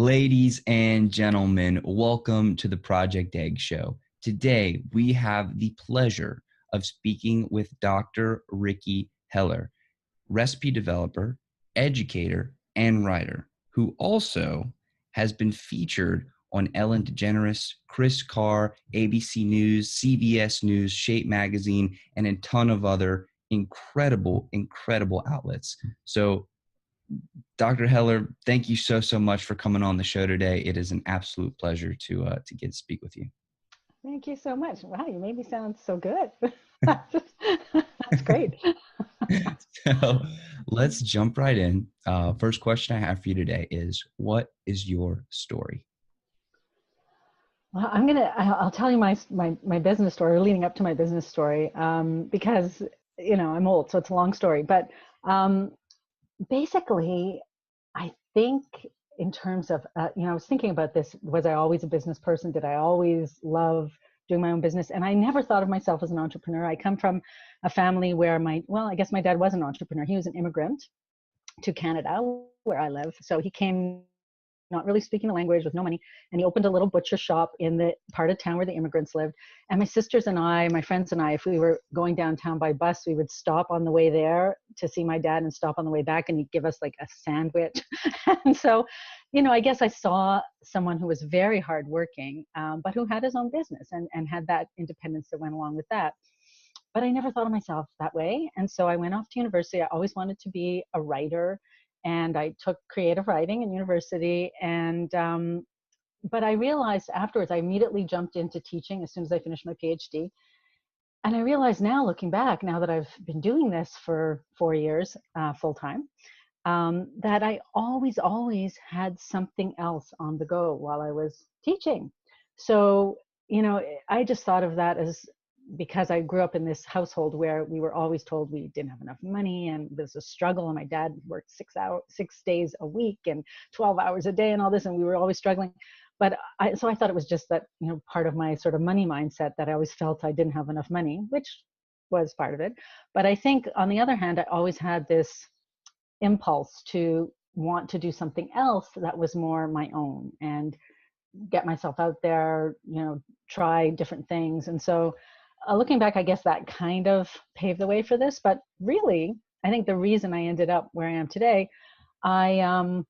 Ladies and gentlemen, welcome to the Project Egg Show. Today, we have the pleasure of speaking with Dr. Ricki Heller, recipe developer, educator, and writer, who also has been featured on Ellen DeGeneres, Kris Carr, ABC News, CBS News, Shape Magazine, and a ton of other incredible outlets. So Dr. Heller, thank you so much for coming on the show today. It is an absolute pleasure to get to speak with you. Thank you so much. Wow, you made me sound so good. That's great. So let's jump right in. First question I have for you today is, what is your story? Well, I'll tell you my business story, leading up to my business story, because, I'm old, so it's a long story. But basically, I think in terms of, I was thinking about this. Was I always a business person? Did I always love doing my own business? And I never thought of myself as an entrepreneur. I come from a family where I guess my dad was an entrepreneur. He was an immigrant to Canada, where I live. So he came not really speaking the language, with no money, and he opened a little butcher shop in the part of town where the immigrants lived. And my sisters and I, my friends and I, if we were going downtown by bus, we would stop on the way there to see my dad and stop on the way back, and he'd give us like a sandwich. And so, I guess I saw someone who was very hardworking, but who had his own business and had that independence that went along with that. But I never thought of myself that way. And so I went off to university. I always wanted to be a writer, and I took creative writing in university. And but I realized afterwards, I immediately jumped into teaching as soon as I finished my PhD. And I realized now, looking back, now that I've been doing this for 4 years full time, that I always had something else on the go while I was teaching. So, I just thought of that as, because I grew up in this household where we were always told we didn't have enough money and it was a struggle. And my dad worked 6 days a week and 12 hours a day and all this, and we were always struggling. But so I thought it was just that, part of my sort of money mindset, that I always felt I didn't have enough money, which was part of it. But I think on the other hand, I always had this impulse to want to do something else that was more my own and get myself out there, try different things. And so looking back, I guess that kind of paved the way for this. But really, I think the reason I ended up where I am today, I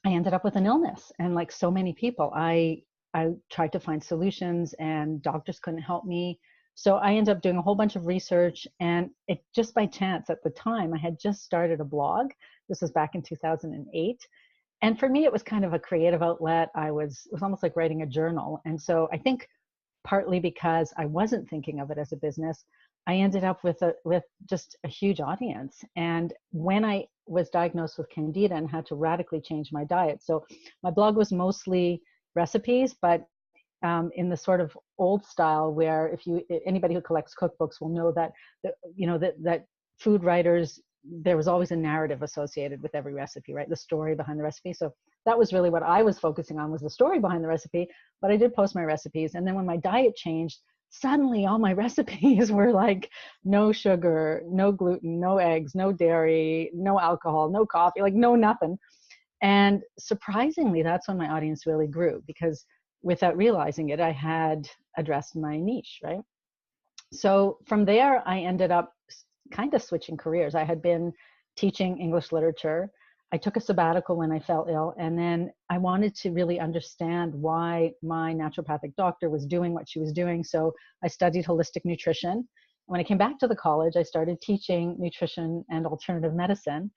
ended up with an illness. And like so many people, I tried to find solutions and doctors couldn't help me. So I ended up doing a whole bunch of research, and it just by chance at the time, I had just started a blog. This was back in 2008. And for me, it was kind of a creative outlet. It was almost like writing a journal. And so I think partly because I wasn't thinking of it as a business, I ended up with just a huge audience. And when I was diagnosed with candida and had to radically change my diet, so my blog was mostly recipes, but in the sort of old style, where anybody who collects cookbooks will know that that food writers, there was always a narrative associated with every recipe, right? The story behind the recipe. So that was really what I was focusing on, was the story behind the recipe. But I did post my recipes. And then when my diet changed, suddenly all my recipes were like no sugar, no gluten, no eggs, no dairy, no alcohol, no coffee, like no nothing. And surprisingly, that's when my audience really grew, because without realizing it, I had addressed my niche, right? So from there, I ended up kind of switching careers. I had been teaching English literature. I took a sabbatical when I fell ill, and then I wanted to really understand why my naturopathic doctor was doing what she was doing. So I studied holistic nutrition. When I came back to the college, I started teaching nutrition and alternative medicine.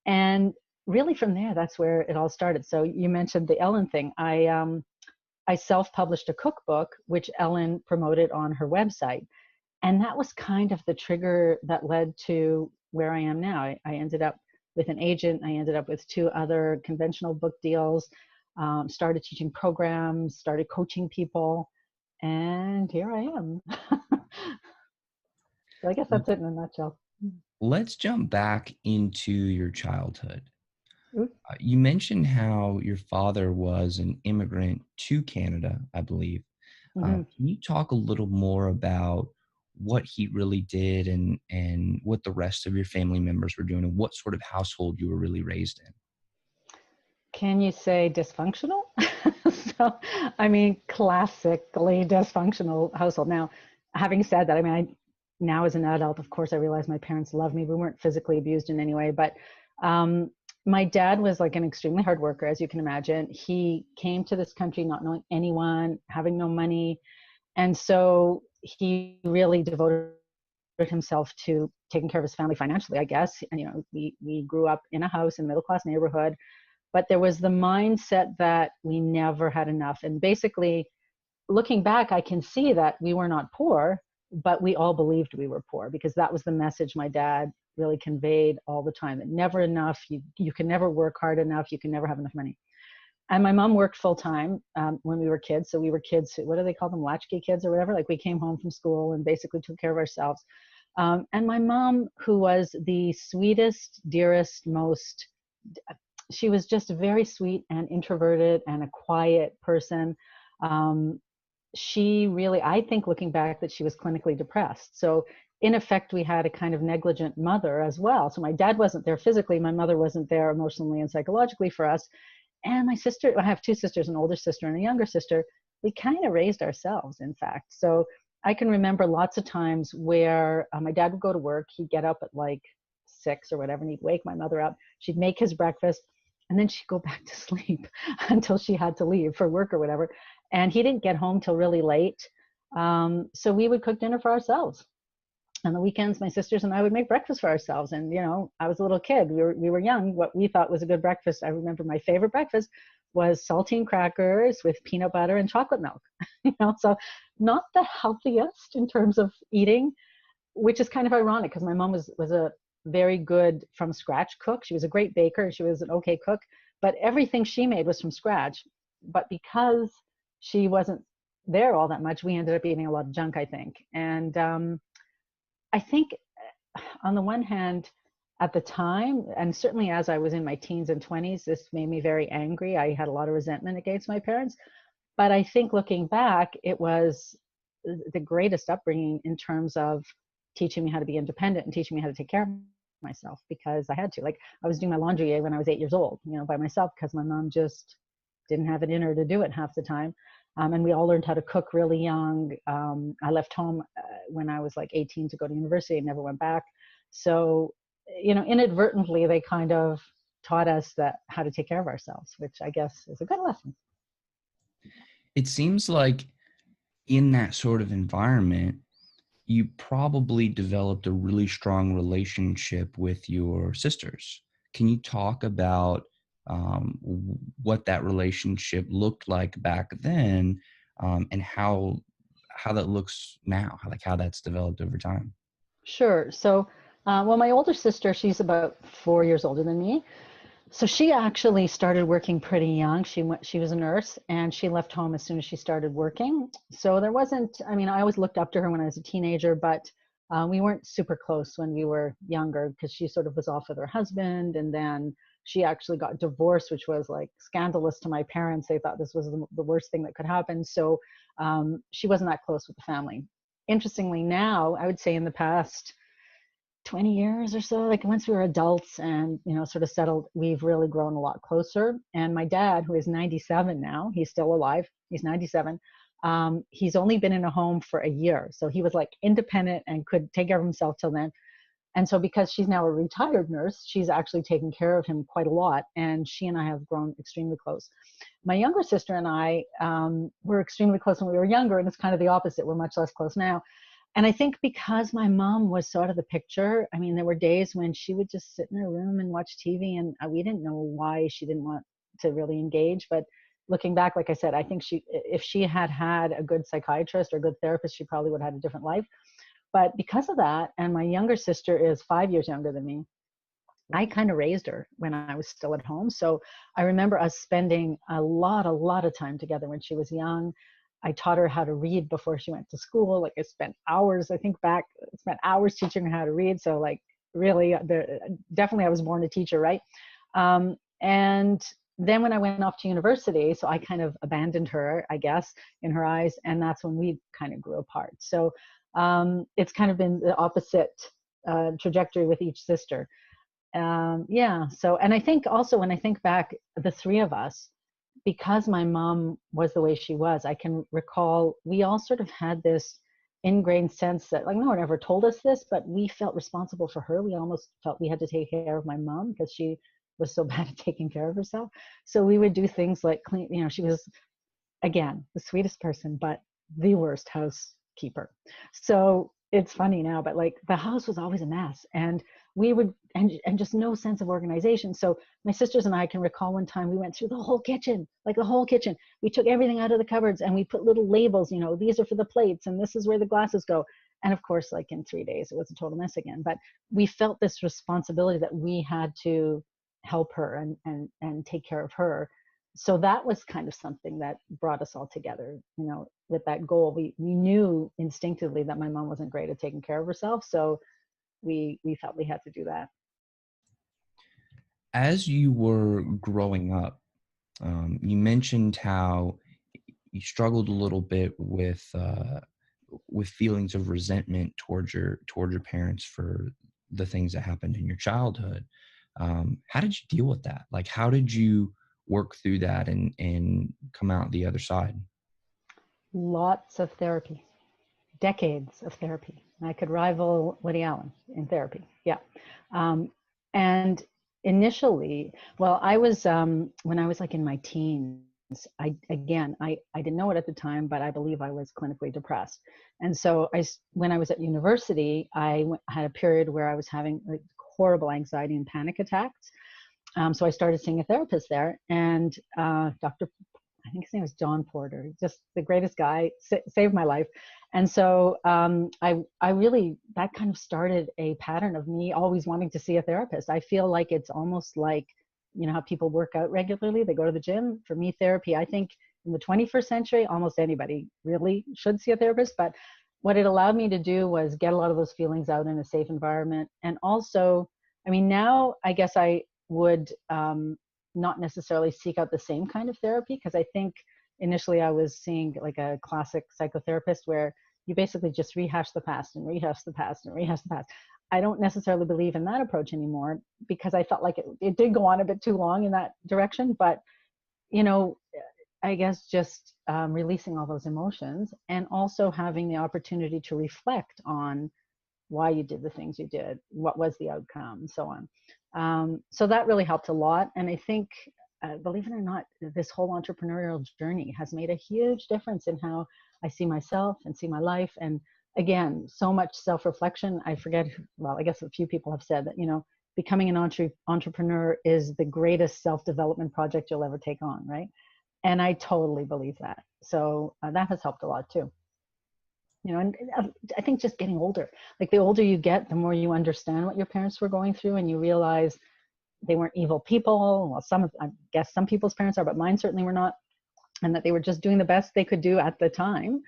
And really from there, that's where it all started. So you mentioned the Ellen thing. I self-published a cookbook, which Ellen promoted on her website. And that was kind of the trigger that led to where I am now. I ended up with an agent. I ended up with 2 other conventional book deals, started teaching programs, started coaching people, and here I am. So I guess that's it in a nutshell. Let's jump back into your childhood. You mentioned how your father was an immigrant to Canada, I believe. Mm-hmm. Can you talk a little more about what he really did and what the rest of your family members were doing, and what sort of household you were really raised in? Can you say dysfunctional? So, I mean, classically dysfunctional household. Now, having said that, I mean, now as an adult, of course, I realize my parents love me. We weren't physically abused in any way, but um, my dad was like an extremely hard worker, as you can imagine. He came to this country not knowing anyone, having no money, and so he really devoted himself to taking care of his family financially, I guess. And, we grew up in a house in a middle class neighborhood, but there was the mindset that we never had enough. And basically, looking back, I can see that we were not poor, but we all believed we were poor, because that was the message my dad really conveyed all the time, that never enough, you can never work hard enough, you can never have enough money. And my mom worked full time when we were kids. So we were kids, what do they call them, latchkey kids or whatever? Like, we came home from school and basically took care of ourselves. And my mom, who was the sweetest, dearest, most, she was just very sweet and introverted and a quiet person. She really, I think looking back, that she was clinically depressed. So in effect, we had a kind of negligent mother as well. So my dad wasn't there physically, my mother wasn't there emotionally and psychologically for us. And my sister, I have two sisters, an older sister and a younger sister. We kind of raised ourselves, in fact. So I can remember lots of times where my dad would go to work, he'd get up at like 6 or whatever, and he'd wake my mother up. She'd make his breakfast, and then she'd go back to sleep until she had to leave for work or whatever. And he didn't get home till really late. So we would cook dinner for ourselves. On the weekends, my sisters and I would make breakfast for ourselves. And, I was a little kid. We were young. What we thought was a good breakfast, I remember my favorite breakfast was saltine crackers with peanut butter and chocolate milk. So not the healthiest in terms of eating, which is kind of ironic, because my mom was a very good from scratch cook. She was a great baker. She was an okay cook, but everything she made was from scratch. But because she wasn't there all that much, we ended up eating a lot of junk, I think. And I think on the one hand, at the time, and certainly as I was in my teens and 20s, this made me very angry. I had a lot of resentment against my parents. But I think looking back, it was the greatest upbringing in terms of teaching me how to be independent and teaching me how to take care of myself, because I had to. Like, I was doing my laundry when I was 8 years old, by myself, because my mom just didn't have it in her to do it half the time. And we all learned how to cook really young. I left home when I was like 18 to go to university and never went back. So, inadvertently, they kind of taught us how to take care of ourselves, which I guess is a good lesson. It seems like in that sort of environment, you probably developed a really strong relationship with your sisters. Can you talk about what that relationship looked like back then, and how that looks now, how that's developed over time? Sure. So, well, my older sister, she's about 4 years older than me. So she actually started working pretty young. She was a nurse, and she left home as soon as she started working. So there wasn't, I mean, I always looked up to her when I was a teenager, but we weren't super close when we were younger, because she sort of was off with her husband, and then she actually got divorced, which was like scandalous to my parents. They thought this was the worst thing that could happen. So she wasn't that close with the family. Interestingly, now, I would say in the past 20 years or so, like once we were adults and, sort of settled, we've really grown a lot closer. And my dad, who is 97 now, he's still alive, he's 97. He's only been in a home for a year. So he was like independent and could take care of himself till then. And so because she's now a retired nurse, she's actually taken care of him quite a lot. And she and I have grown extremely close. My younger sister and I were extremely close when we were younger, and it's kind of the opposite. We're much less close now. And I think because my mom was sort of the picture, I mean, there were days when she would just sit in her room and watch TV, and we didn't know why she didn't want to really engage. But looking back, like I said, I think if she had had a good psychiatrist or a good therapist, she probably would have had a different life. But because of that, and my younger sister is 5 years younger than me, I kind of raised her when I was still at home. So I remember us spending a lot of time together when she was young. I taught her how to read before she went to school. Like, I spent hours, spent hours teaching her how to read. So like, really, definitely I was born a teacher, right? And then when I went off to university, so I kind of abandoned her, I guess, in her eyes. And that's when we kind of grew apart. So it's kind of been the opposite trajectory with each sister. Yeah. So, and I think also when I think back, the three of us, because my mom was the way she was, I can recall we all sort of had this ingrained sense that, like, no one ever told us this, but we felt responsible for her. We almost felt we had to take care of my mom because she was so bad at taking care of herself. So we would do things like clean, she was, again, the sweetest person, but the worst housekeeper. So it's funny now, but like the house was always a mess, and we would, and just no sense of organization. So my sisters and I can recall one time we went through the whole kitchen, like the whole kitchen. We took everything out of the cupboards and we put little labels, these are for the plates and this is where the glasses go. And of course, like in 3 days, it was a total mess again. But we felt this responsibility that we had to help her and take care of her. So that was kind of something that brought us all together, with that goal. We knew instinctively that my mom wasn't great at taking care of herself. So we felt we had to do that. As you were growing up, you mentioned how you struggled a little bit with feelings of resentment towards your parents for the things that happened in your childhood. How did you deal with that? Like, how did you work through that and come out the other side? Lots of therapy, decades of therapy. I could rival Woody Allen in therapy. Yeah. And initially, well, I was, when I was like in my teens, I didn't know it at the time, but I believe I was clinically depressed. And so when I was at university, had a period where I was having like horrible anxiety and panic attacks. So I started seeing a therapist there, and Dr. I think his name was John Porter, just the greatest guy, saved my life. And so I really, that kind of started a pattern of me always wanting to see a therapist. I feel like it's almost like, how people work out regularly, they go to the gym. For me, therapy, I think in the 21st century, almost anybody really should see a therapist. But what it allowed me to do was get a lot of those feelings out in a safe environment. And also, I mean, now I guess I would not necessarily seek out the same kind of therapy, because I think initially I was seeing like a classic psychotherapist where you basically just rehash the past and rehash the past and rehash the past. I don't necessarily believe in that approach anymore, because I felt like it did go on a bit too long in that direction. But, I guess just releasing all those emotions and also having the opportunity to reflect on why you did the things you did, what was the outcome, and so on. So that really helped a lot. And I think, believe it or not, this whole entrepreneurial journey has made a huge difference in how I see myself and see my life. And again, so much self-reflection. I forget, well, I guess a few people have said that, becoming an entrepreneur is the greatest self-development project you'll ever take on, right? And I totally believe that. So that has helped a lot too. And I think just getting older, like the older you get, the more you understand what your parents were going through, and you realize they weren't evil people. Well, I guess some people's parents are, but mine certainly were not, and that they were just doing the best they could do at the time.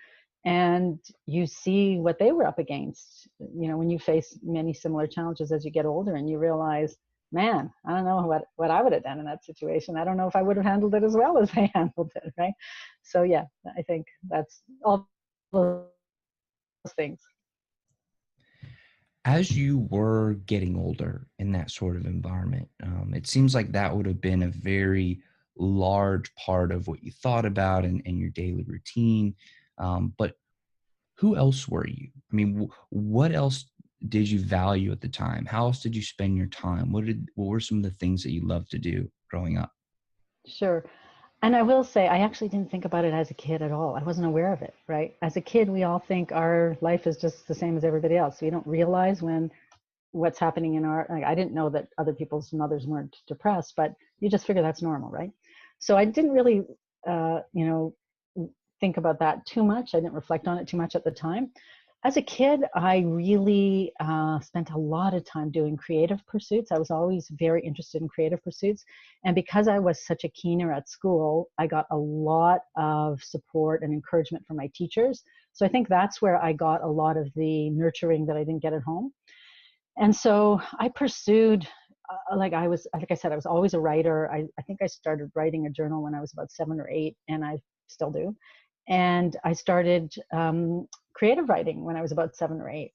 And you see what they were up against, when you face many similar challenges as you get older, and you realize, man, I don't know what I would have done in that situation. I don't know if I would have handled it as well as they handled it, right? So yeah, I think that's all those things. As you were getting older in that sort of environment, it seems like that would have been a very large part of what you thought about and your daily routine. But who else were you? I mean, what else did you value at the time? How else did you spend your time? What were some of the things that you loved to do growing up? Sure. And I will say, I actually didn't think about it as a kid at all. I wasn't aware of it, right? As a kid, we all think our life is just the same as everybody else. We don't realize what's happening in like, I didn't know that other people's mothers weren't depressed, but you just figure that's normal, right? So I didn't really, think about that too much. I didn't reflect on it too much at the time. As a kid, I really spent a lot of time doing creative pursuits. I was always very interested in creative pursuits. And because I was such a keener at school, I got a lot of support and encouragement from my teachers. So I think that's where I got a lot of the nurturing that I didn't get at home. And so I pursued, like I said, I was always a writer. I think I started writing a journal when I was about 7 or 8, and I still do. And I started creative writing when I was about 7 or 8.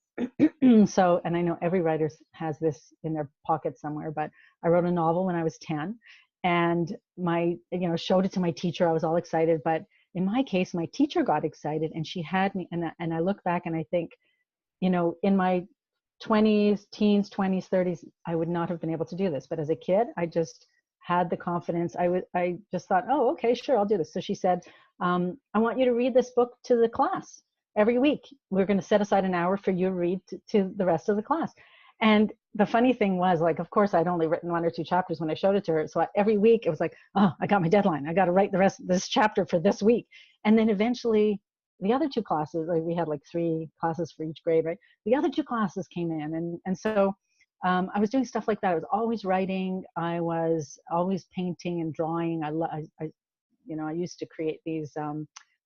So, and I know every writer has this in their pocket somewhere, but I wrote a novel when I was 10, and showed it to my teacher. I was all excited, but in my case, my teacher got excited and she had me, and I look back and I think, in my 20s, teens, 20s, 30s, I would not have been able to do this. But as a kid, I just had the confidence. I just thought, oh, okay, sure, I'll do this. So she said, I want you to read this book to the class every week. We're going to set aside an hour for you to read to the rest of the class. And the funny thing was, like, of course, I'd only written 1 or 2 chapters when I showed it to her. So every week it was like, oh, I got my deadline. I got to write the rest of this chapter for this week. And then eventually the other 2 classes, like we had like 3 classes for each grade, right? The other 2 classes came in. And so I was doing stuff like that. I was always writing. I was always painting and drawing. I used to create these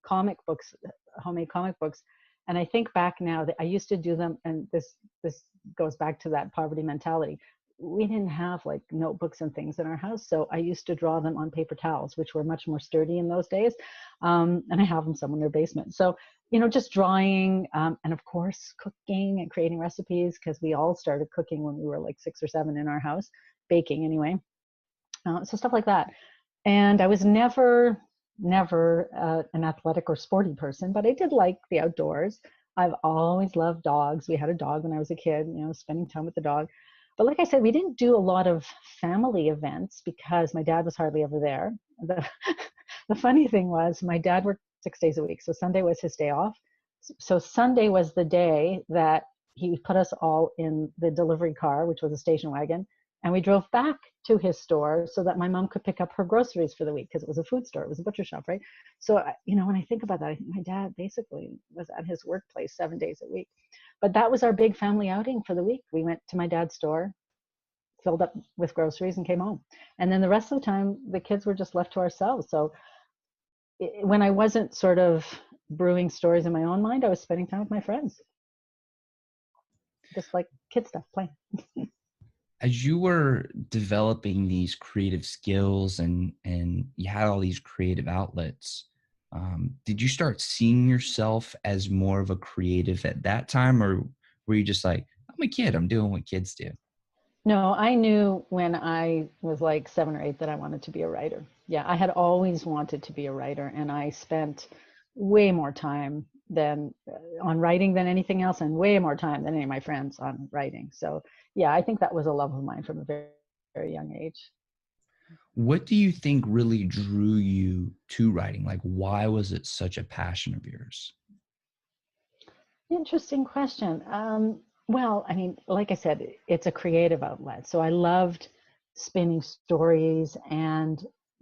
comic books, homemade comic books. And I think back now that I used to do them, and this goes back to that poverty mentality. We didn't have like notebooks and things in our house, so I used to draw them on paper towels, which were much more sturdy in those days. And I have them somewhere in their basement. So, just drawing, and of course cooking and creating recipes, because we all started cooking when we were like 6 or 7 in our house, baking anyway. So stuff like that. And I was never an athletic or sporty person, but I did like the outdoors. I've always loved dogs. We had a dog when I was a kid, spending time with the dog. But like I said, we didn't do a lot of family events because my dad was hardly ever there. The funny thing was my dad worked 6 days a week. So Sunday was his day off. So Sunday was the day that he put us all in the delivery car, which was a station wagon. And we drove back to his store so that my mom could pick up her groceries for the week, because it was a food store. It was a butcher shop, right? So, when I think about that, I think my dad basically was at his workplace 7 days a week. But that was our big family outing for the week. We went to my dad's store, filled up with groceries, and came home. And then the rest of the time, the kids were just left to ourselves. So when I wasn't sort of brewing stories in my own mind, I was spending time with my friends. Just like kid stuff, playing. As you were developing these creative skills and you had all these creative outlets, did you start seeing yourself as more of a creative at that time, or were you just like, I'm a kid, I'm doing what kids do? No, I knew when I was like 7 or 8 that I wanted to be a writer. Yeah, I had always wanted to be a writer, and I spent way more time on writing than anything else, and way more time than any of my friends on writing. So yeah, I think that was a love of mine from a very, very young age. What do you think really drew you to writing? Like, why was it such a passion of yours? Interesting question. Well, I mean, like I said, it's a creative outlet. So I loved spinning stories,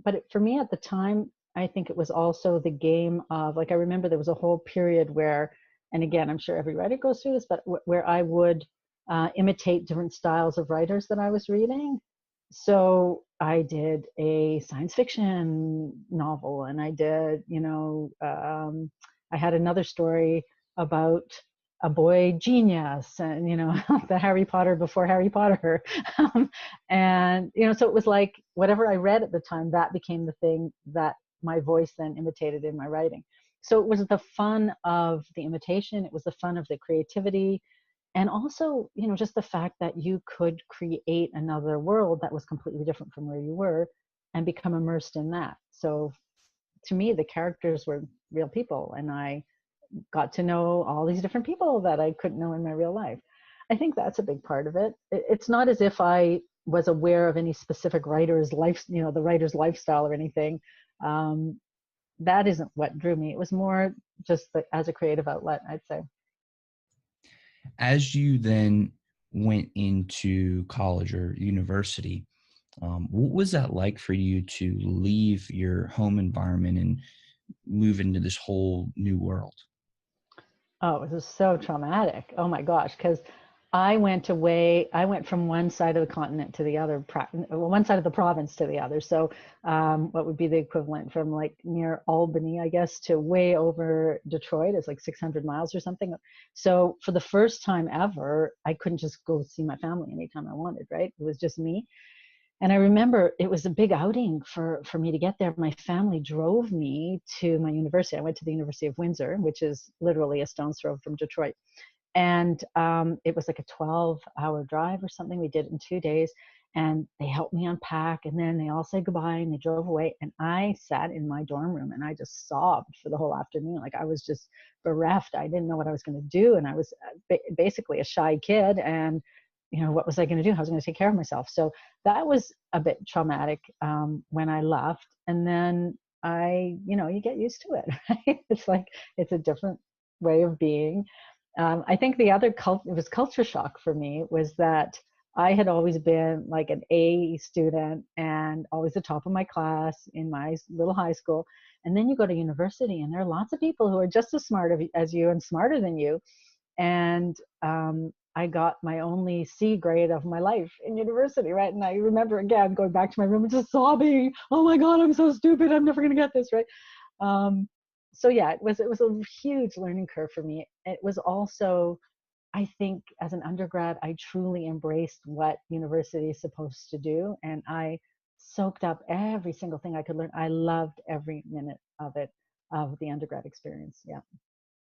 but for me at the time, I think it was also the game of, like, I remember there was a whole period where, and again, I'm sure every writer goes through this, but where I would imitate different styles of writers that I was reading. So I did a science fiction novel, and I did, I had another story about a boy genius, and the Harry Potter before Harry Potter. And so it was like whatever I read at the time, that became the thing that my voice then imitated in my writing. So it was the fun of the imitation, it was the fun of the creativity, and also just the fact that you could create another world that was completely different from where you were and become immersed in that. So to me, the characters were real people, and I got to know all these different people that I couldn't know in my real life. I think that's a big part of it. It's not as if I was aware of any specific writer's life, the writer's lifestyle or anything. That isn't what drew me. It was more just as a creative outlet, I'd say. As you then went into college or university, what was that like for you to leave your home environment and move into this whole new world? Oh, it was so traumatic. Oh my gosh, because I went from one side of the continent to the other, one side of the province to the other. So what would be the equivalent from like near Albany, I guess, to way over Detroit. It's like 600 miles or something. So for the first time ever, I couldn't just go see my family anytime I wanted, right? It was just me. And I remember it was a big outing for me to get there. My family drove me to my university. I went to the University of Windsor, which is literally a stone's throw from Detroit. And it was like a 12-hour drive or something. We did it in 2 days, and they helped me unpack, and then they all said goodbye and they drove away. And I sat in my dorm room and I just sobbed for the whole afternoon. Like I was just bereft. I didn't know what I was going to do. And I was basically a shy kid. And, what was I going to do? I was going to take care of myself. So that was a bit traumatic when I left. And then you get used to it, right? It's like, it's a different way of being. I think the other it was culture shock for me was that I had always been like an A student and always the top of my class in my little high school. And then you go to university and there are lots of people who are just as smart as you and smarter than you. And I got my only C grade of my life in university, right? And I remember, again, going back to my room and just sobbing, oh my God, I'm so stupid. I'm never going to get this, right? So yeah, it was a huge learning curve for me. It was also, I think, as an undergrad, I truly embraced what university is supposed to do. And I soaked up every single thing I could learn. I loved every minute of it, of the undergrad experience. Yeah.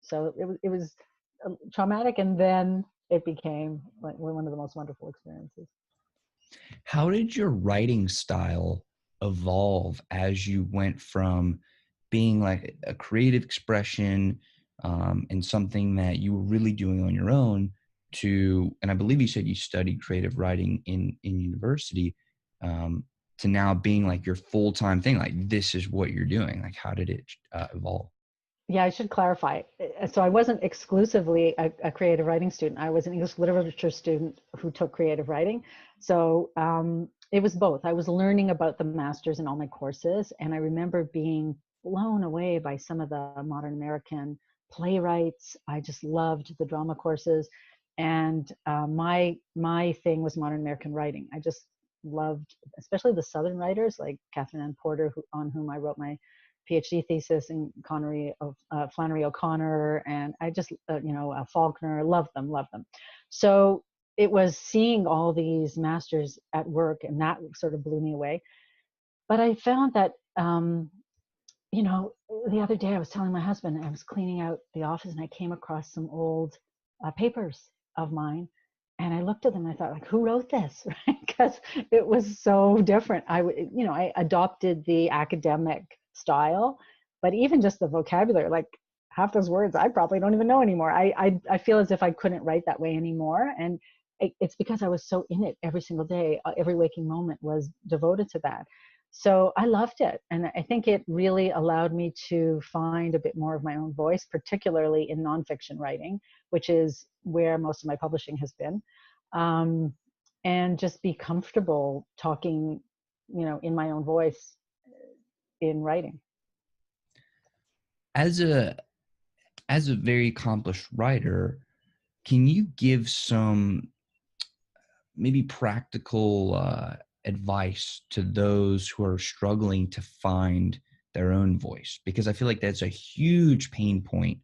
So it was traumatic, and then it became like one of the most wonderful experiences. How did your writing style evolve as you went from being like a creative expression and something that you were really doing on your own to, and I believe you said you studied creative writing in university, to now being like your full-time thing? Like, this is what you're doing. Like, how did it evolve? Yeah, I should clarify. So I wasn't exclusively a creative writing student. I was an English literature student who took creative writing. So it was both. I was learning about the masters in all my courses. And I remember being blown away by some of the modern American playwrights. I just loved the drama courses. And my thing was modern American writing. I just loved, especially the Southern writers like Catherine Ann Porter, on whom I wrote my PhD thesis, and Flannery O'Connor, and I just, Faulkner, loved them. So it was seeing all these masters at work, and that sort of blew me away. But I found that, the other day I was telling my husband, I was cleaning out the office and I came across some old papers of mine. And I looked at them and I thought, like, who wrote this? Right? Because it was so different. I adopted the academic style, but even just the vocabulary, like half those words I probably don't even know anymore. I feel as if I couldn't write that way anymore. And it's because I was so in it every single day. Every waking moment was devoted to that. So I loved it. And I think it really allowed me to find a bit more of my own voice, particularly in nonfiction writing, which is where most of my publishing has been. And just be comfortable talking, in my own voice in writing. As a very accomplished writer, can you give some maybe practical advice to those who are struggling to find their own voice? Because I feel like that's a huge pain point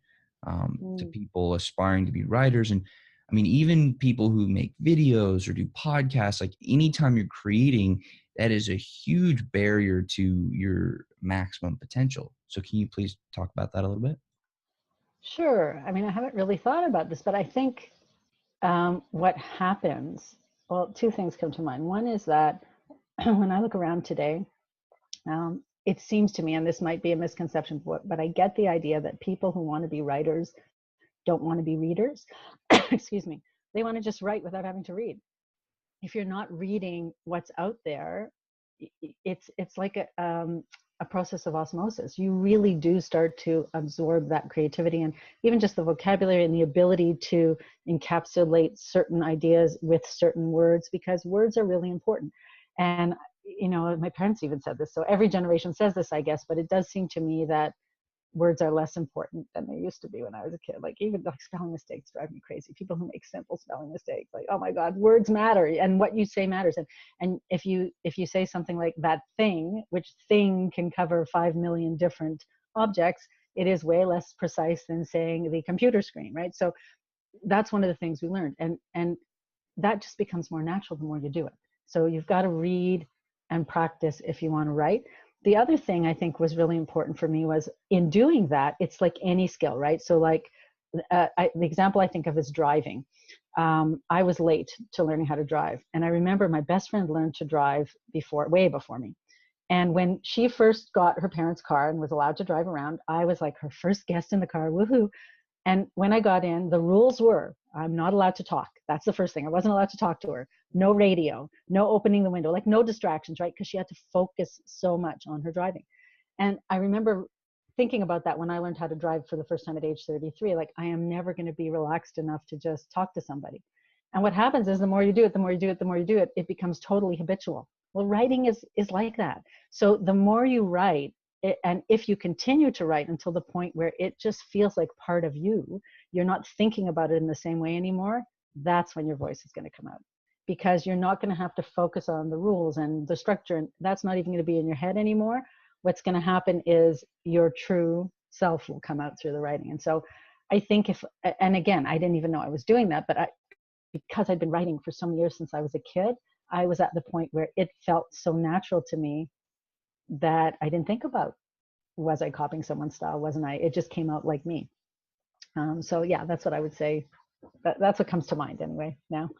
to people aspiring to be writers. And I mean, even people who make videos or do podcasts, like anytime you're creating, that is a huge barrier to your maximum potential. So can you please talk about that a little bit? Sure. I mean, I haven't really thought about this, but I think what happens, well, two things come to mind. One is that when I look around today, it seems to me, and this might be a misconception, but I get the idea that people who want to be writers don't want to be readers. Excuse me. They want to just write without having to read. If you're not reading what's out there, it's like a process of osmosis. You really do start to absorb that creativity, and even just the vocabulary and the ability to encapsulate certain ideas with certain words, because words are really important. And my parents even said this, so every generation says this, I guess, but it does seem to me that words are less important than they used to be when I was a kid. Like, even like spelling mistakes drive me crazy. People who make simple spelling mistakes, like, oh my God, words matter, and what you say matters. And if you say something like that thing, which thing can cover 5 million different objects, it is way less precise than saying the computer screen, right? So that's one of the things we learned, and that just becomes more natural the more you do it. So you've got to read and practice if you want to write. The other thing I think was really important for me was, in doing that, it's like any skill, right? So like the example I think of is driving. I was late to learning how to drive. And I remember my best friend learned to drive way before me. And when she first got her parents' car and was allowed to drive around, I was like her first guest in the car, woohoo. And when I got in, the rules were I'm not allowed to talk. That's the first thing. I wasn't allowed to talk to her. No radio, no opening the window, like no distractions, right? Because she had to focus so much on her driving. And I remember thinking about that when I learned how to drive for the first time at age 33, like I am never going to be relaxed enough to just talk to somebody. And what happens is the more you do it, the more you do it, the more you do it, it becomes totally habitual. Well, writing is like that. So the more you write, and if you continue to write until the point where it just feels like part of you, you're not thinking about it in the same way anymore, that's when your voice is going to come out. Because you're not going to have to focus on the rules and the structure, and that's not even going to be in your head anymore. What's going to happen is your true self will come out through the writing. And so I think and again, I didn't even know I was doing that, but because I'd been writing for so many years since I was a kid, I was at the point where it felt so natural to me that I didn't think about, was I copying someone's style? Wasn't I? It just came out like me. So yeah, that's what I would say. That's what comes to mind anyway now.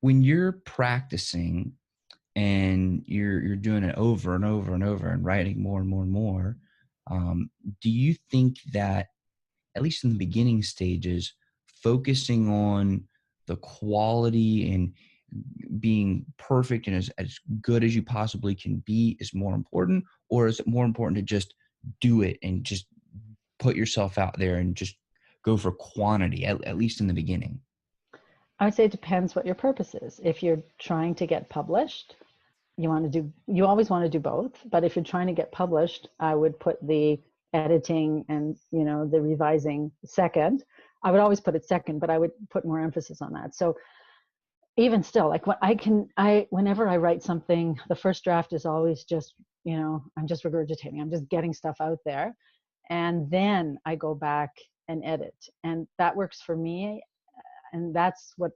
When you're practicing and you're doing it over and over and over and writing more and more and more, do you think that, at least in the beginning stages, focusing on the quality and being perfect and as good as you possibly can be is more important? Or is it more important to just do it and just put yourself out there and just go for quantity, at least in the beginning? I would say it depends what your purpose is. If you're trying to get published, you always want to do both. But if you're trying to get published, I would put the editing and, the revising second. I would always put it second, but I would put more emphasis on that. So even still, like whenever I write something, the first draft is always just, I'm just regurgitating. I'm just getting stuff out there. And then I go back and edit. And that works for me. And that's what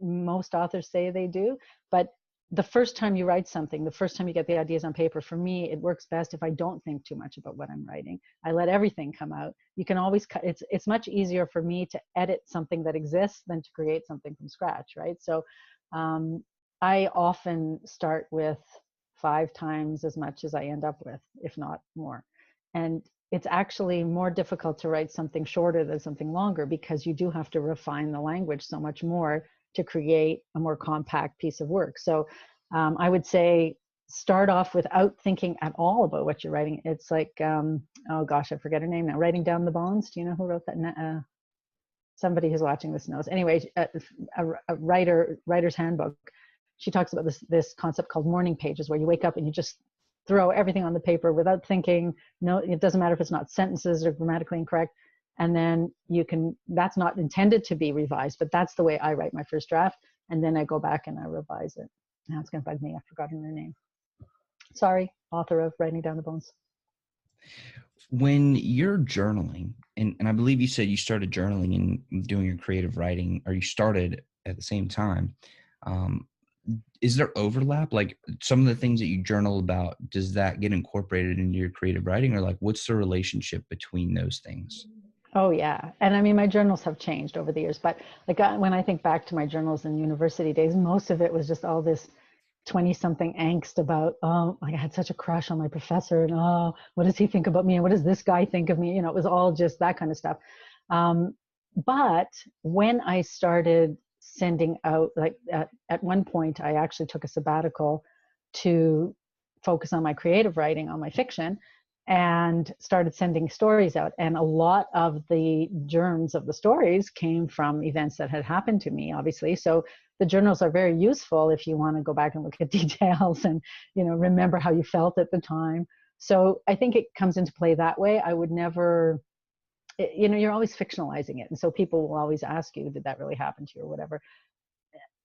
most authors say they do. But the first time you write something, the first time you get the ideas on paper, for me, it works best if I don't think too much about what I'm writing. I let everything come out. You can always cut. It's much easier for me to edit something that exists than to create something from scratch, right? So I often start with 5 times as much as I end up with, if not more. And it's actually more difficult to write something shorter than something longer, because you do have to refine the language so much more to create a more compact piece of work. So I would say start off without thinking at all about what you're writing. It's like, oh gosh, I forget her name now, Writing Down the Bones. Do you know who wrote that? Somebody who's watching this knows. Anyway, a writer's handbook. She talks about this concept called morning pages, where you wake up and you just throw everything on the paper without thinking. No, it doesn't matter if it's not sentences or grammatically incorrect. And then that's not intended to be revised, but that's the way I write my first draft. And then I go back and I revise it. Now it's going to bug me. I've forgotten her name. Sorry, author of Writing Down the Bones. When you're journaling, and I believe you said you started journaling and doing your creative writing, or you started at the same time, is there overlap? Like some of the things that you journal about, does that get incorporated into your creative writing, or like what's the relationship between those things? Oh yeah. And I mean, my journals have changed over the years, but like when I think back to my journals in university days, most of it was just all this 20-something angst about, oh, like I had such a crush on my professor, and oh, what does he think about me? And what does this guy think of me? It was all just that kind of stuff. But when I started sending out, like at one point, I actually took a sabbatical to focus on my creative writing, on my fiction, and started sending stories out. And a lot of the germs of the stories came from events that had happened to me, obviously. So the journals are very useful if you want to go back and look at details and, remember how you felt at the time. So I think it comes into play that way. I would never, you're always fictionalizing it. And so people will always ask you, did that really happen to you or whatever?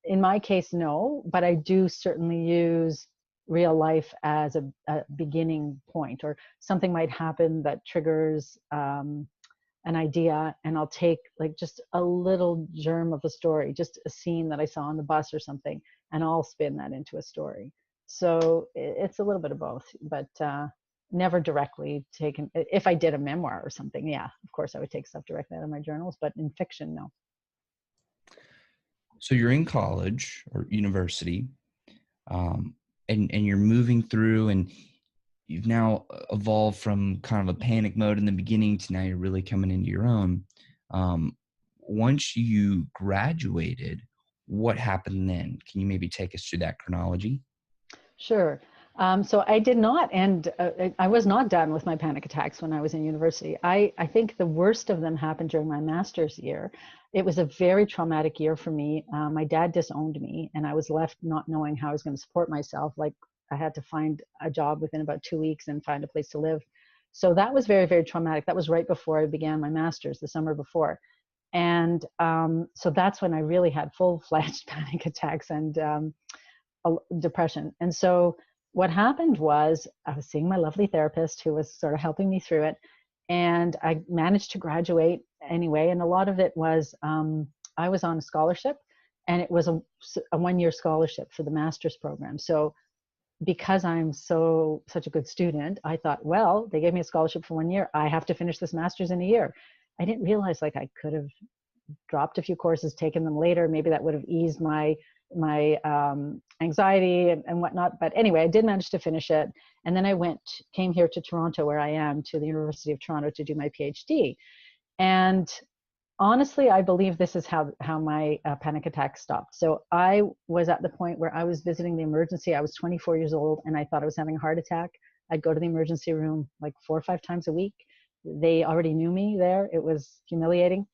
In my case, no, but I do certainly use real life as a beginning point, or something might happen that triggers an idea, and I'll take like just a little germ of a story, just a scene that I saw on the bus or something, and I'll spin that into a story. So it's a little bit of both, but never directly taken. If I did a memoir or something, yeah, of course I would take stuff directly out of my journals, but in fiction, no. So you're in college or university, and you're moving through, and you've now evolved from kind of a panic mode in the beginning to now you're really coming into your own. Once you graduated, what happened then? Can you maybe take us through that chronology? Sure. So I did not, and I was not done with my panic attacks when I was in university. I think the worst of them happened during my master's year. It was a very traumatic year for me. My dad disowned me, and I was left not knowing how I was going to support myself. Like, I had to find a job within about 2 weeks and find a place to live. So that was very, very traumatic. That was right before I began my master's, the summer before. And so that's when I really had full-fledged panic attacks and depression. And so what happened was I was seeing my lovely therapist who was sort of helping me through it. And I managed to graduate anyway. And a lot of it was I was on a scholarship, and it was a 1-year scholarship for the master's program. So because I'm such a good student, I thought, well, they gave me a scholarship for 1 year. I have to finish this master's in a year. I didn't realize, like, I could have dropped a few courses, taken them later. Maybe that would have eased my anxiety and whatnot. But anyway, I did manage to finish it. And then I came here to Toronto, where I am, to the University of Toronto to do my PhD. And honestly, I believe this is how my panic attack stopped. So I was at the point where I was visiting the emergency. I was 24 years old, and I thought I was having a heart attack. I'd go to the emergency room like 4 or 5 times a week. They already knew me there. It was humiliating.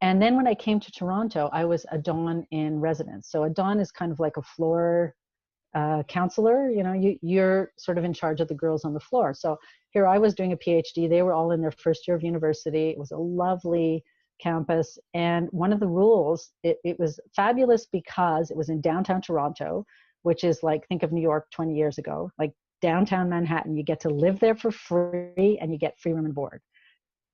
And then when I came to Toronto, I was a dawn in residence. So a dawn is kind of like a floor counselor. You know, you're sort of in charge of the girls on the floor. So here I was doing a PhD. They were all in their first year of university. It was a lovely campus. And one of the rules, it was fabulous because it was in downtown Toronto, which is like, think of New York 20 years ago, like downtown Manhattan. You get to live there for free, and you get free room and board.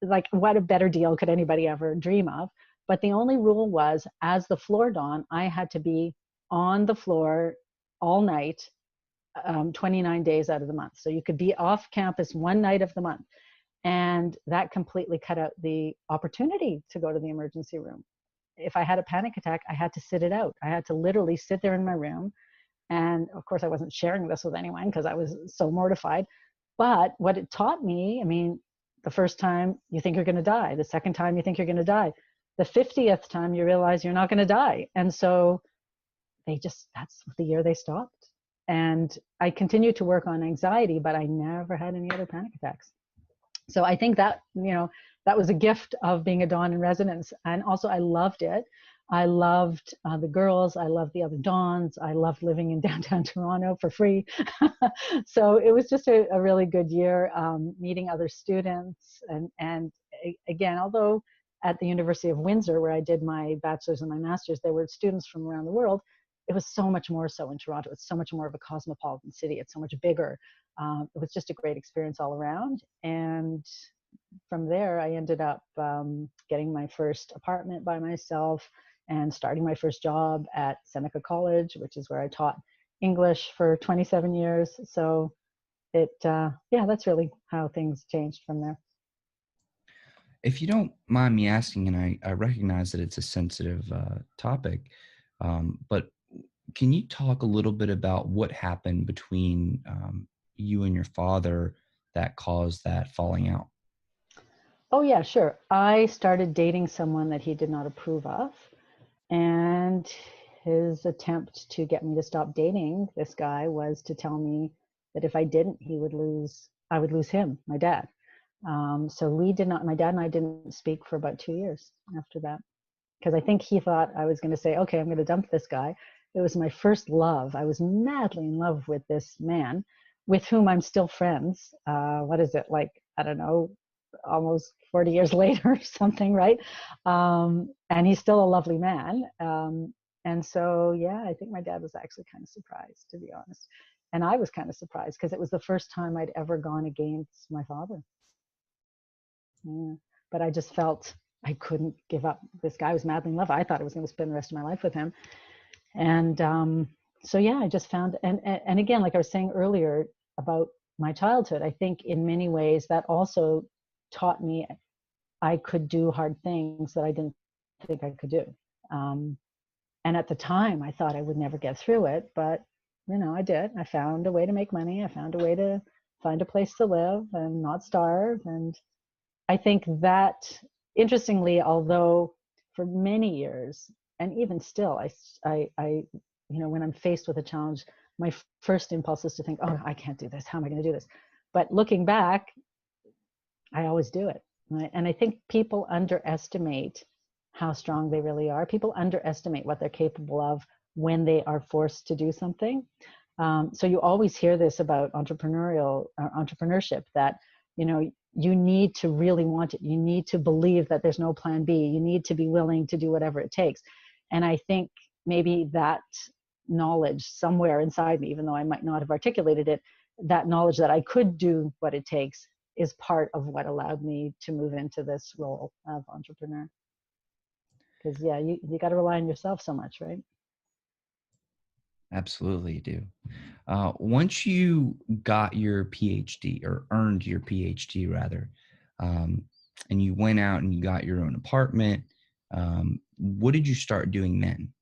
Like, what a better deal could anybody ever dream of? But the only rule was, as the floor dawn, I had to be on the floor all night, 29 days out of the month. So you could be off campus one night of the month. And that completely cut out the opportunity to go to the emergency room. If I had a panic attack, I had to sit it out. I had to literally sit there in my room. And of course, I wasn't sharing this with anyone because I was so mortified. But what it taught me, I mean, the first time you think you're going to die, the second time you think you're going to die, the 50th time you realize you're not going to die. And so that's the year they stopped. And I continued to work on anxiety, but I never had any other panic attacks. So I think that, that was a gift of being a dawn in residence. And also I loved it. I loved the girls. I loved the other dawns. I loved living in downtown Toronto for free. So it was just a really good year, meeting other students. And again, although at the University of Windsor, where I did my bachelor's and my master's, there were students from around the world. It was so much more so in Toronto. It's so much more of a cosmopolitan city. It's so much bigger. It was just a great experience all around. And from there, I ended up getting my first apartment by myself and starting my first job at Seneca College, which is where I taught English for 27 years. So that's really how things changed from there. If you don't mind me asking, and I recognize that it's a sensitive topic, but can you talk a little bit about what happened between you and your father that caused that falling out? Oh, yeah, sure. I started dating someone that he did not approve of. And his attempt to get me to stop dating this guy was to tell me that if I didn't, I would lose him, my dad. So my dad and I didn't speak for about 2 years after that. Because I think he thought I was going to say, okay, I'm going to dump this guy. It was my first love. I was madly in love with this man with whom I'm still friends. What is it, like, I don't know, almost 40 years later or something, right? And he's still a lovely man. And so, yeah, I think my dad was actually kind of surprised, to be honest. And I was kind of surprised because it was the first time I'd ever gone against my father. Yeah. But I just felt I couldn't give up. This guy was madly in love. I thought I was going to spend the rest of my life with him. And so, yeah, I just found, and again, like I was saying earlier about my childhood. I think in many ways that also taught me I could do hard things that I didn't think I could do. Um, and at the time, I thought I would never get through it, but I did. I found a way to make money. I found a way to find a place to live and not starve. And I think that, interestingly, although for many years, and even still, when I'm faced with a challenge, my first impulse is to think, oh, I can't do this. How am I going to do this? But looking back, I always do it. Right? And I think people underestimate how strong they really are. People underestimate what they're capable of when they are forced to do something. So you always hear this about entrepreneurship, that you need to really want it. You need to believe that there's no plan B. You need to be willing to do whatever it takes. And I think maybe that knowledge somewhere inside me, even though I might not have articulated it, that knowledge that I could do what it takes is part of what allowed me to move into this role of entrepreneur. Because you got to rely on yourself so much, right? Absolutely, you do. Once you got your PhD, or earned your PhD rather, and you went out and you got your own apartment, what did you start doing then?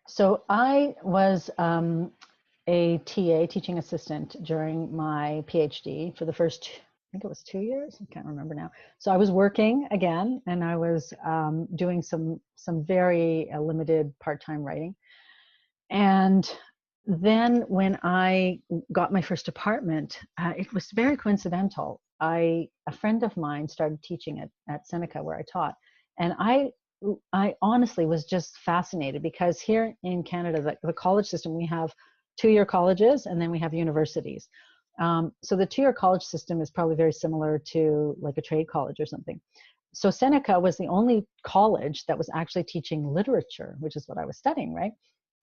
So I was a TA, teaching assistant, during my PhD for the first, I think it was 2 years. I can't remember now. So I was working again, and I was doing some very limited part-time writing. And then when I got my first apartment, it was very coincidental. A friend of mine started teaching at Seneca, where I taught, and I honestly was just fascinated, because here in Canada, the college system, we have 2-year colleges, and then we have universities. So the 2-year college system is probably very similar to like a trade college or something. So Seneca was the only college that was actually teaching literature, which is what I was studying, right?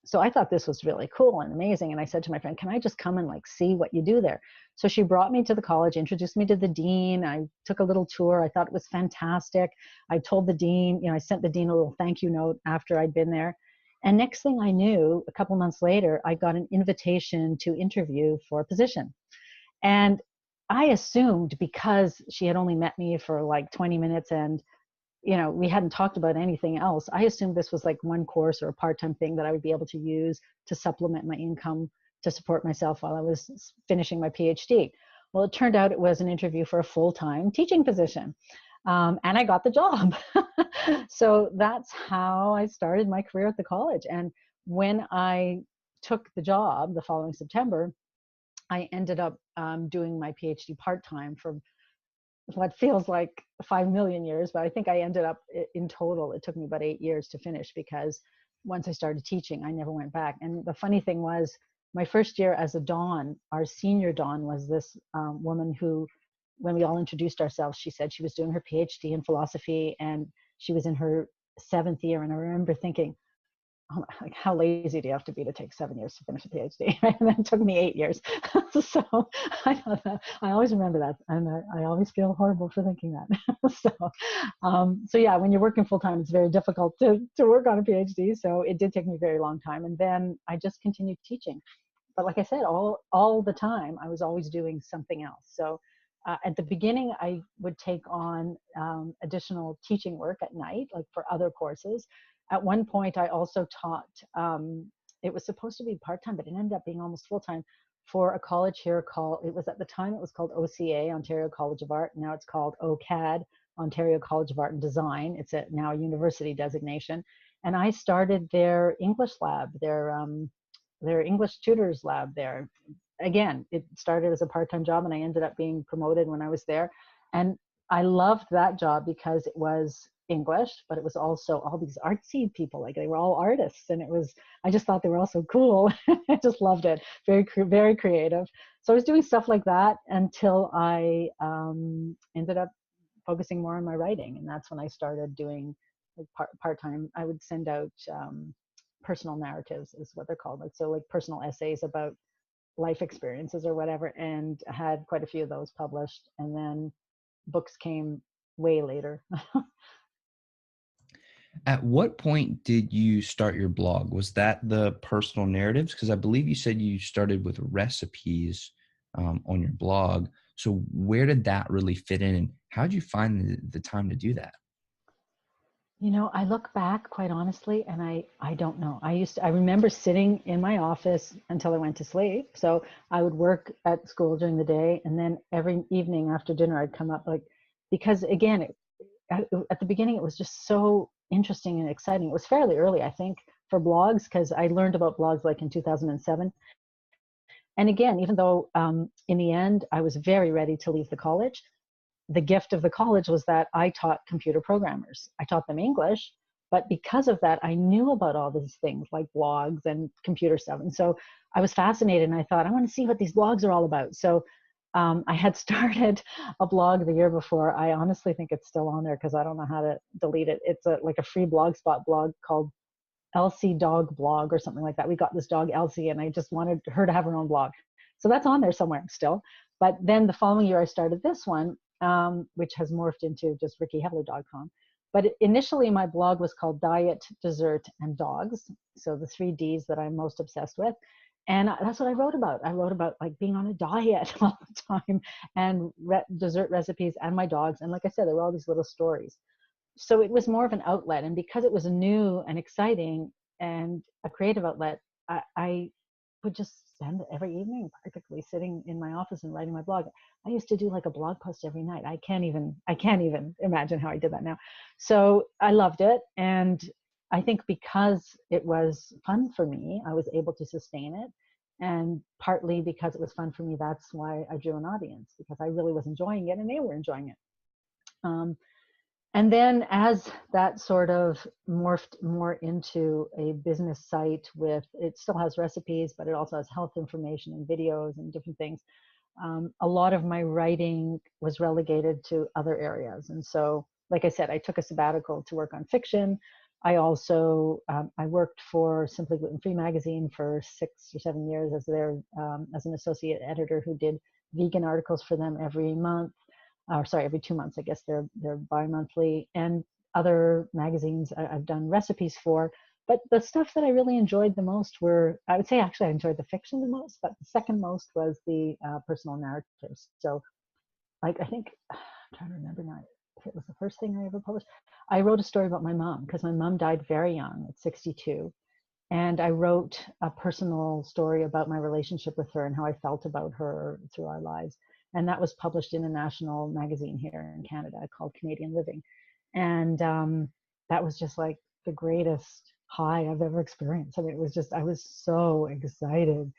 So I thought this was really cool and amazing. And I said to my friend, can I just come and like see what you do there? So she brought me to the college, introduced me to the dean. I took a little tour. I thought it was fantastic. I told the dean, I sent the dean a little thank you note after I'd been there. And next thing I knew, a couple months later, I got an invitation to interview for a position. And I assumed, because she had only met me for like 20 minutes and we hadn't talked about anything else, I assumed this was like one course or a part-time thing that I would be able to use to supplement my income to support myself while I was finishing my PhD. Well, it turned out it was an interview for a full-time teaching position. And I got the job. So that's how I started my career at the college. And when I took the job the following September, I ended up doing my PhD part-time for what feels like 5 million years, but I think I ended up, in total, it took me about 8 years to finish, because once I started teaching, I never went back. And the funny thing was, my first year as a Dawn, our senior Dawn was this woman who, when we all introduced ourselves, she said she was doing her PhD in philosophy, and she was in her 7th year. And I remember thinking, oh, like, how lazy do you have to be to take 7 years to finish a PhD? Right? And then it took me 8 years. So I thought that, I always remember that, and I always feel horrible for thinking that. So yeah, when you're working full time, it's very difficult to work on a PhD. So it did take me a very long time, and then I just continued teaching. But like I said, all the time, I was always doing something else. So at the beginning, I would take on additional teaching work at night, like for other courses. At one point, I also taught, it was supposed to be part-time, but it ended up being almost full-time, for a college here called, at the time it was called OCA, Ontario College of Art. Now it's called OCAD, Ontario College of Art and Design. It's now a university designation. And I started their English lab, their English tutors lab there. Again, it started as a part-time job, and I ended up being promoted when I was there. And I loved that job because it was English, but it was also all these artsy people, like they were all artists, and I just thought they were all so cool. I just loved it. Very, very creative. So I was doing stuff like that until I ended up focusing more on my writing, and that's when I started doing like part-time. I would send out personal narratives, is what they're called, like personal essays about life experiences or whatever, and I had quite a few of those published, and then books came way later. At what point did you start your blog? Was that the personal narratives? Because I believe you said you started with recipes. on your blog. So where did that really fit in, and how did you find the time to do that? I look back quite honestly, and I don't know. I remember sitting in my office until I went to sleep. So I would work at school during the day, and then every evening after dinner, I'd come up because again, at the beginning, it was just so interesting and exciting. It was fairly early, I think, for blogs, because I learned about blogs like in 2007. And again, even though in the end, I was very ready to leave the college, the gift of the college was that I taught computer programmers. I taught them English, but because of that, I knew about all these things like blogs and computer stuff. And so I was fascinated, and I thought, I want to see what these blogs are all about. So I had started a blog the year before. I honestly think it's still on there because I don't know how to delete it. It's like a free Blogspot blog called Elsie Dog Blog or something like that. We got this dog Elsie, and I just wanted her to have her own blog. So that's on there somewhere still. But then the following year, I started this one, which has morphed into just rickiheller.com. But initially, my blog was called Diet, Dessert, and Dogs. So the 3 Ds that I'm most obsessed with. And that's what I wrote about. I wrote about like being on a diet all the time, and dessert recipes and my dogs. And like I said, there were all these little stories. So it was more of an outlet. And because it was new and exciting and a creative outlet, I would just spend every evening practically sitting in my office and writing my blog. I used to do like a blog post every night. I can't even imagine how I did that now. So I loved it. And I think because it was fun for me, I was able to sustain it. And partly because it was fun for me, that's why I drew an audience, because I really was enjoying it and they were enjoying it. And then as that sort of morphed more into a business site it still has recipes, but it also has health information and videos and different things. A lot of my writing was relegated to other areas. And so, like I said, I took a sabbatical to work on fiction. I also, I worked for Simply Gluten-Free Magazine for 6 or 7 years as as an associate editor who did vegan articles for them every month. Every 2 months, I guess they're bi-monthly, and other magazines I've done recipes for. But the stuff that I really enjoyed the most I would say actually I enjoyed the fiction the most, but the second most was the personal narratives. So like, I think, I'm trying to remember now if it was the first thing I ever published. I wrote a story about my mom because my mom died very young at 62. And I wrote a personal story about my relationship with her and how I felt about her through our lives. And that was published in a national magazine here in Canada called Canadian Living. And that was just like the greatest high I've ever experienced. I mean, I was so excited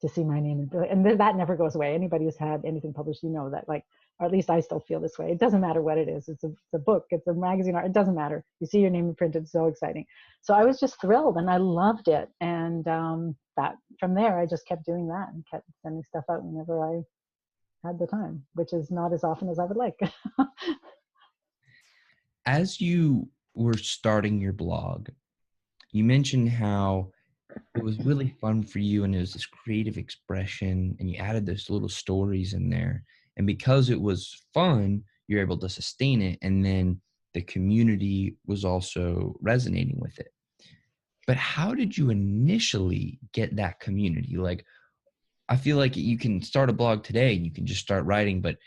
to see my name. And that never goes away. Anybody who's had anything published, that, like, or at least I still feel this way. It doesn't matter what it is. It's a book, it's a magazine, it doesn't matter. You see your name printed, so exciting. So I was just thrilled and I loved it. And that from there, I just kept doing that and kept sending stuff out whenever I had the time, which is not as often as I would like. As you were starting your blog, you mentioned how it was really fun for you and it was this creative expression, and you added those little stories in there. And because it was fun, you're able to sustain it. And then the community was also resonating with it. But how did you initially get that community? Like, I feel like you can start a blog today and you can just start writing, but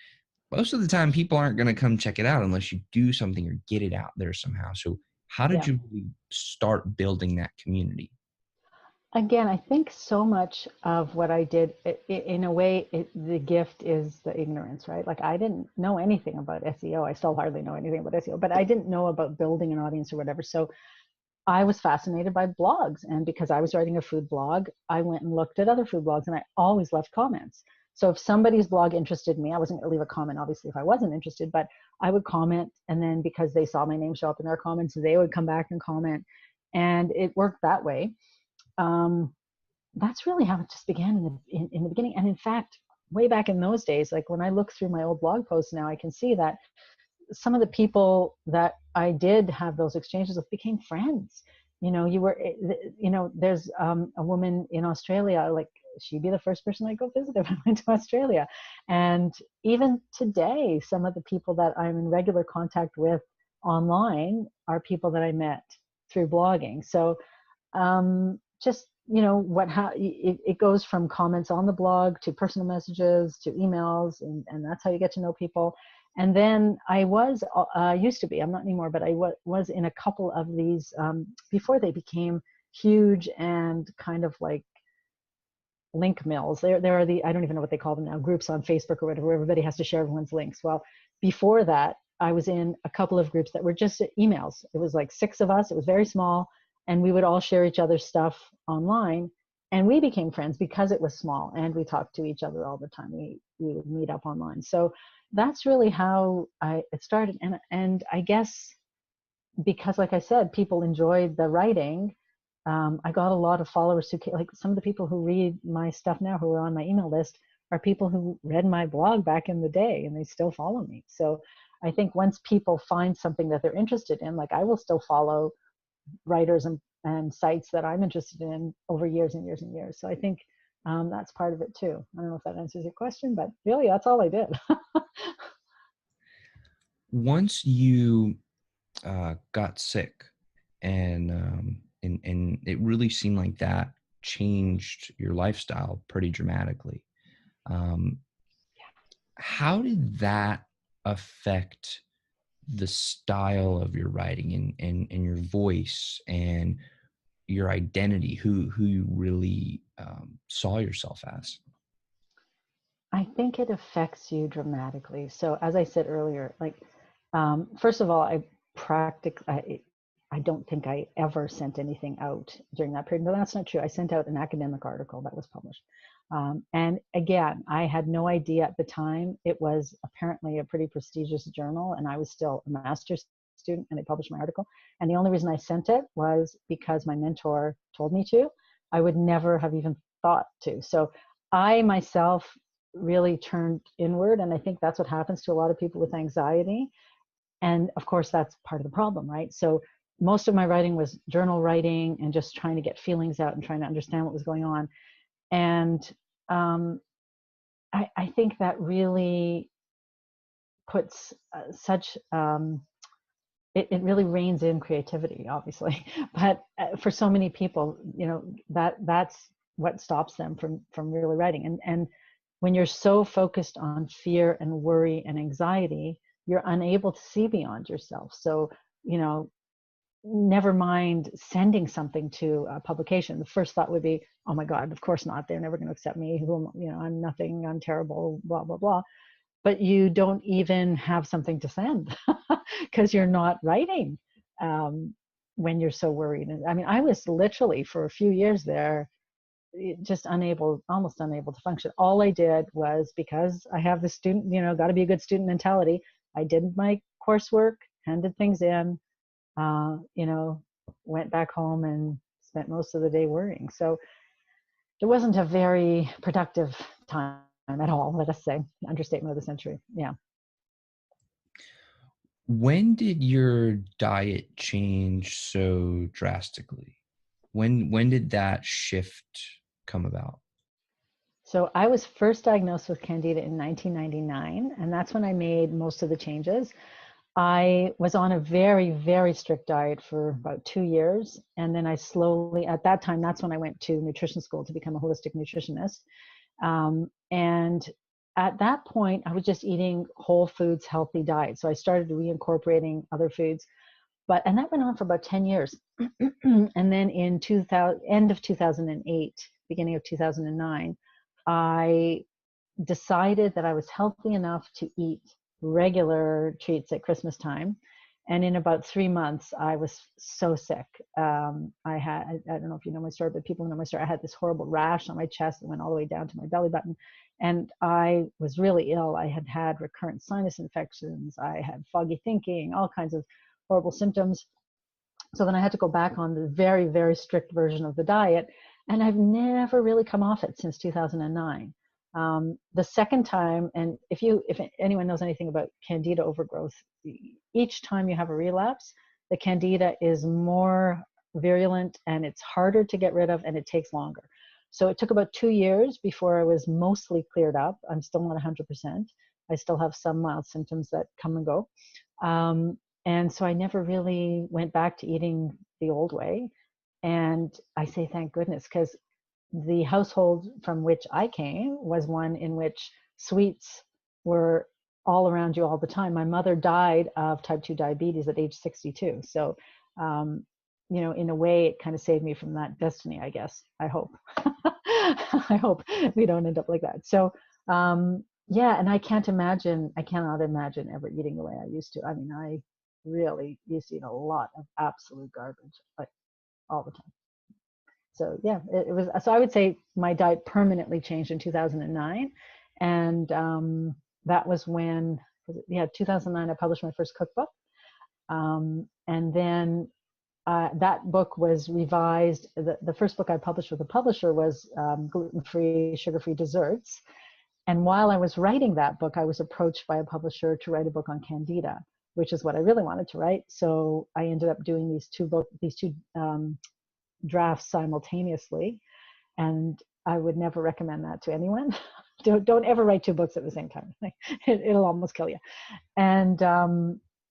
most of the time people aren't going to come check it out unless you do something or get it out there somehow. So how did Yeah. you really start building that community? Again, I think so much of what I did, in a way, the gift is the ignorance, right? Like, I didn't know anything about SEO. I still hardly know anything about SEO, but I didn't know about building an audience or whatever. So I was fascinated by blogs. And because I was writing a food blog, I went and looked at other food blogs, and I always left comments. So if somebody's blog interested me, I wasn't going to leave a comment, obviously, if I wasn't interested, but I would comment. And then because they saw my name show up in their comments, they would come back and comment. And it worked that way. That's really how it just began in the beginning. And in fact, way back in those days, like when I look through my old blog posts now, I can see that some of the people that I did have those exchanges with became friends. There's a woman in Australia, like, she'd be the first person I go visit if I went to Australia. And even today, some of the people that I'm in regular contact with online are people that I met through blogging. So just it goes from comments on the blog to personal messages to emails, and that's how you get to know people. And then I was used to be, I'm not anymore, but I was in a couple of these before they became huge and kind of like link mills. There are I don't even know what they call them now, groups on Facebook or whatever, where everybody has to share everyone's links. Well, before that, I was in a couple of groups that were just emails. It was like 6 of us. It was very small, and we would all share each other's stuff online. And we became friends because it was small, and we talked to each other all the time. We would meet up online. So that's really how it started. And I guess because, like I said, people enjoyed the writing. I got a lot of followers who, like some of the people who read my stuff now, who are on my email list, are people who read my blog back in the day, and they still follow me. So I think once people find something that they're interested in, like I will still follow writers and sites that I'm interested in over years and years and years. So I think that's part of it too. I don't know if that answers your question, but really that's all I did. Once you got sick, and it really seemed like that changed your lifestyle pretty dramatically. Um, how did that affect the style of your writing and your voice and your identity, who you really saw yourself as? I think it affects you dramatically. So as I said earlier, like first of all, I don't think I ever sent anything out during that period. No, that's not true. I sent out an academic article that was published. And again, I had no idea at the time. It was apparently a pretty prestigious journal, and I was still a master's student, and they published my article. And the only reason I sent it was because my mentor told me to. I would never have even thought to. So I myself really turned inward, and I think that's what happens to a lot of people with anxiety. And of course, that's part of the problem, right? So most of my writing was journal writing and just trying to get feelings out and trying to understand what was going on. And I think that really puts it really reins in creativity, obviously. But for so many people, that's what stops them from really writing. And when you're so focused on fear and worry and anxiety, you're unable to see beyond yourself. So, never mind sending something to a publication. The first thought would be, oh my God, of course not. They're never going to accept me. I'm nothing, I'm terrible, blah, blah, blah. But you don't even have something to send because you're not writing when you're so worried. I mean, I was literally for a few years there, just almost unable to function. All I did was, because I have the student, got to be a good student mentality. I did my coursework, handed things in, went back home and spent most of the day worrying. So it wasn't a very productive time at all, let us say. Understatement of the century. Yeah. When did your diet change so drastically? When did that shift come about? So I was first diagnosed with Candida in 1999, and that's when I made most of the changes. I was on a very, very strict diet for about 2 years. And then I slowly, at that time, that's when I went to nutrition school to become a holistic nutritionist. And at that point, I was just eating whole foods, healthy diet. So I started reincorporating other foods. And that went on for about 10 years. And then in end of 2008, beginning of 2009, I decided that I was healthy enough to eat regular treats at Christmas time. And in about 3 months, I was so sick. I don't know if you know my story, but people know my story. I had this horrible rash on my chest that went all the way down to my belly button. And I was really ill. I had had recurrent sinus infections. I had foggy thinking, all kinds of horrible symptoms. So then I had to go back on the very, very strict version of the diet. And I've never really come off it since 2009. The second time, and if anyone knows anything about candida overgrowth, each time you have a relapse, the candida is more virulent and it's harder to get rid of and it takes longer. So it took about 2 years before I was mostly cleared up. I'm still not 100%. I still have some mild symptoms that come and go. And so I never really went back to eating the old way. And I say thank goodness, because the household from which I came was one in which sweets were all around you all the time. My mother died of type 2 diabetes at age 62. So, in a way, it kind of saved me from that destiny, I guess. I hope. I hope we don't end up like that. So, yeah, and I cannot imagine ever eating the way I used to. I mean, I really used to eat a lot of absolute garbage, like all the time. So yeah, it was. So I would say my diet permanently changed in 2009, and that was when, 2009 I published my first cookbook, and then that book was revised. The first book I published with a publisher was Gluten-Free, Sugar-Free Desserts. And while I was writing that book, I was approached by a publisher to write a book on Candida, which is what I really wanted to write. So I ended up doing these two drafts simultaneously, and I would never recommend that to anyone. Don't ever write two books at the same time. It'll almost kill you. And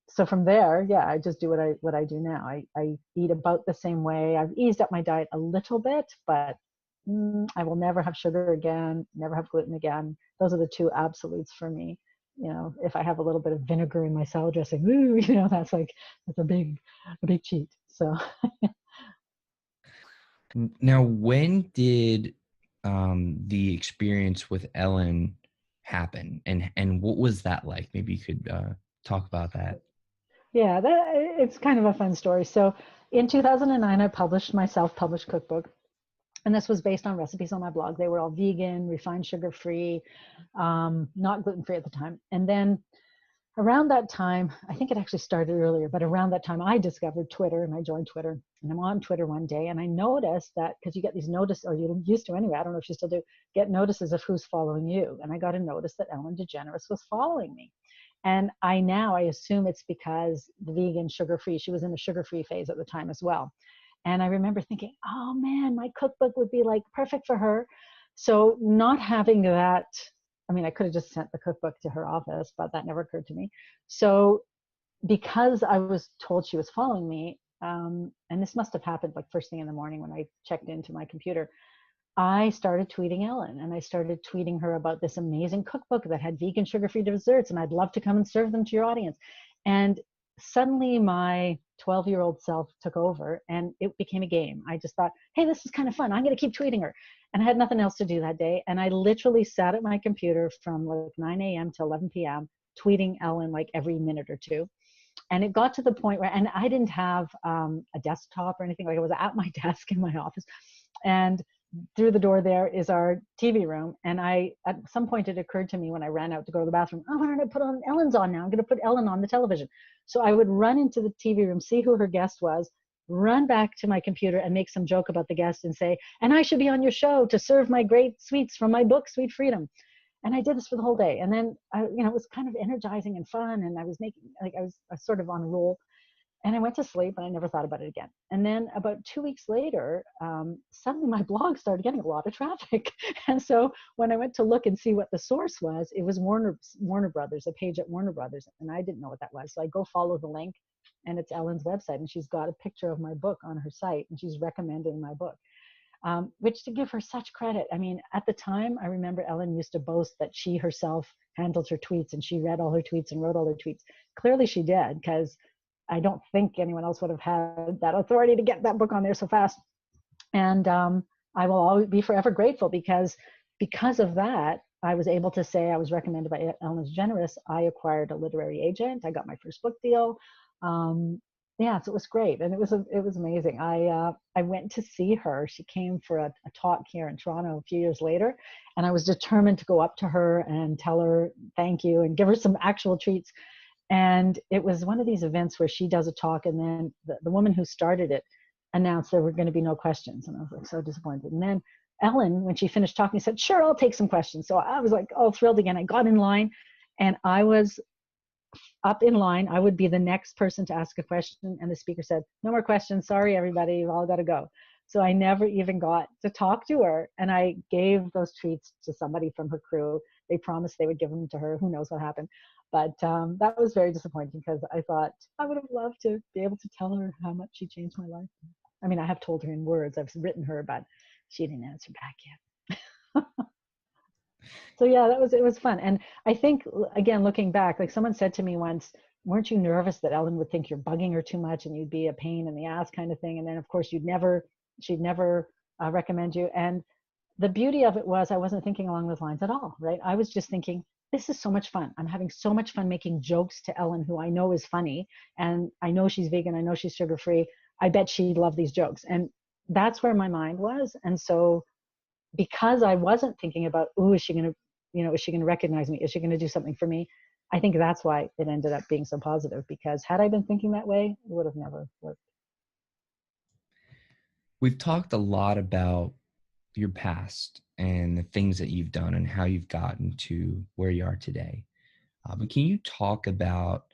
so from there, yeah, I just do what I do now. I eat about the same way. I've eased up my diet a little bit, but I will never have sugar again, never have gluten again. Those are the two absolutes for me. If I have a little bit of vinegar in my salad dressing, that's a big cheat. So Now, when did the experience with Ellen happen, and what was that like? Maybe you could talk about that. yeah, it's kind of a fun story. So in 2009, I published my self-published cookbook. And this was based on recipes on my blog. They were all vegan, refined sugar-free, not gluten-free at the time. And then around that time, I think it actually started earlier, but around that time, I discovered Twitter, and I joined Twitter. And I'm on Twitter one day, and I noticed that, because you get these notices, or you used to anyway, I don't know if you still do, get notices of who's following you. And I got a notice that Ellen DeGeneres was following me. And I assume it's because the vegan, sugar-free, she was in the sugar-free phase at the time as well. And I remember thinking, oh man, my cookbook would be like perfect for her. So not having that, I mean, I could have just sent the cookbook to her office, but that never occurred to me. So because I was told she was following me, and this must have happened like first thing in the morning when I checked into my computer, I started tweeting Ellen, and I started tweeting her about this amazing cookbook that had vegan, sugar-free desserts, and I'd love to come and serve them to your audience. And suddenly my 12-year-old self took over, and it became a game. I just thought, hey, this is kind of fun. I'm going to keep tweeting her. And I had nothing else to do that day. And I literally sat at my computer from like 9 a.m. to 11 p.m. tweeting Ellen like every minute or two. And it got to the point where, and I didn't have a desktop or anything. Like, I was at my desk in my office, and through the door there is our TV room. And at some point it occurred to me when I ran out to go to the bathroom, oh, why don't I put on Ellen's on now? I'm going to put Ellen on the television. So I would run into the TV room, see who her guest was, run back to my computer and make some joke about the guest and say, and I should be on your show to serve my great sweets from my book, Sweet Freedom. And I did this for the whole day. And then it was kind of energizing and fun. And I was I was sort of on a roll. And I went to sleep, and I never thought about it again. And then about 2 weeks later, suddenly my blog started getting a lot of traffic. And so when I went to look and see what the source was, it was Warner Brothers, a page at Warner Brothers. And I didn't know what that was. So I go follow the link, and it's Ellen's website. And she's got a picture of my book on her site, and she's recommending my book, which, to give her such credit. I mean, at the time, I remember Ellen used to boast that she herself handled her tweets, and she read all her tweets and wrote all her tweets. Clearly she did, because I don't think anyone else would have had that authority to get that book on there so fast. And I will always be forever grateful, because of that, I was able to say I was recommended by Ellen DeGeneres. I acquired a literary agent. I got my first book deal. Yeah, so it was great, and it was amazing. I went to see her. She came for a talk here in Toronto a few years later, and I was determined to go up to her and tell her thank you and give her some actual treats. And it was one of these events where she does a talk, and then the woman who started it announced there were going to be no questions. And I was like so disappointed. And then Ellen, when she finished talking, said, sure, I'll take some questions. So I was like, oh, thrilled again. I got in line, and I was up in line. I would be the next person to ask a question. And the speaker said, no more questions. Sorry, everybody, you've all got to go. So I never even got to talk to her. And I gave those treats to somebody from her crew. They promised they would give them to her. Who knows what happened. But that was very disappointing, because I thought I would have loved to be able to tell her how much she changed my life. I mean, I have told her in words, I've written her, but she didn't answer back yet. So yeah, it was fun. And I think, again, looking back, like someone said to me once, weren't you nervous that Ellen would think you're bugging her too much and you'd be a pain in the ass kind of thing? And then of course she'd never recommend you. And the beauty of it was I wasn't thinking along those lines at all, right? I was just thinking, this is so much fun. I'm having so much fun making jokes to Ellen, who I know is funny. And I know she's vegan. I know she's sugar-free. I bet she'd love these jokes. And that's where my mind was. And so because I wasn't thinking about, oh, is she going to, is she going to recognize me? Is she going to do something for me? I think that's why it ended up being so positive, because had I been thinking that way, it would have never worked. We've talked a lot about your past and the things that you've done and how you've gotten to where you are today. But can you talk about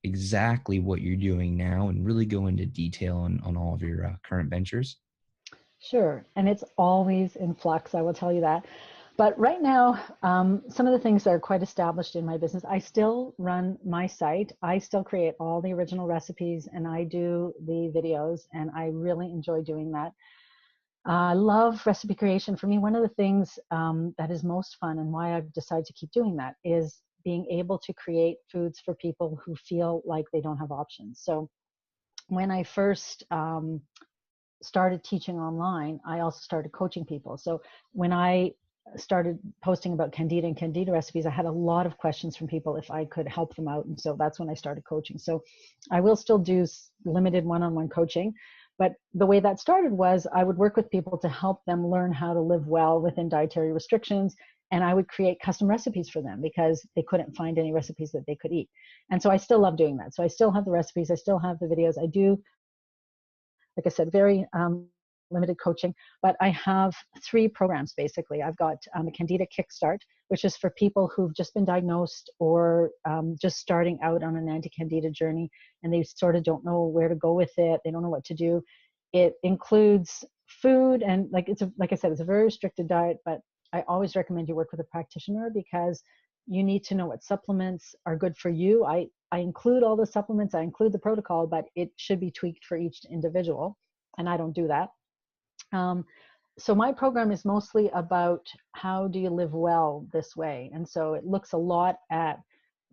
exactly what you're doing now and really go into detail on all of your current ventures? Sure. And it's always in flux, I will tell you that. But right now, some of the things that are quite established in my business, I still run my site. I still create all the original recipes and I do the videos, and I really enjoy doing that. I love recipe creation. For me, one of the things that is most fun and why I've decided to keep doing that is being able to create foods for people who feel like they don't have options. So when I first started teaching online, I also started coaching people. So when I started posting about candida and candida recipes, I had a lot of questions from people if I could help them out. And so that's when I started coaching. So I will still do limited one-on-one coaching. But the way that started was I would work with people to help them learn how to live well within dietary restrictions. And I would create custom recipes for them because they couldn't find any recipes that they could eat. And so I still love doing that. So I still have the recipes. I still have the videos. I do, like I said, very limited coaching, but I have 3 programs basically. I've got a Candida Kickstart, which is for people who've just been diagnosed or just starting out on an anti-candida journey, and they sort of don't know where to go with it. They don't know what to do. It includes food, and like I said, it's a very restricted diet, but I always recommend you work with a practitioner because you need to know what supplements are good for you. I include all the supplements, I include the protocol, but it should be tweaked for each individual, and I don't do that. So my program is mostly about how do you live well this way. And so it looks a lot at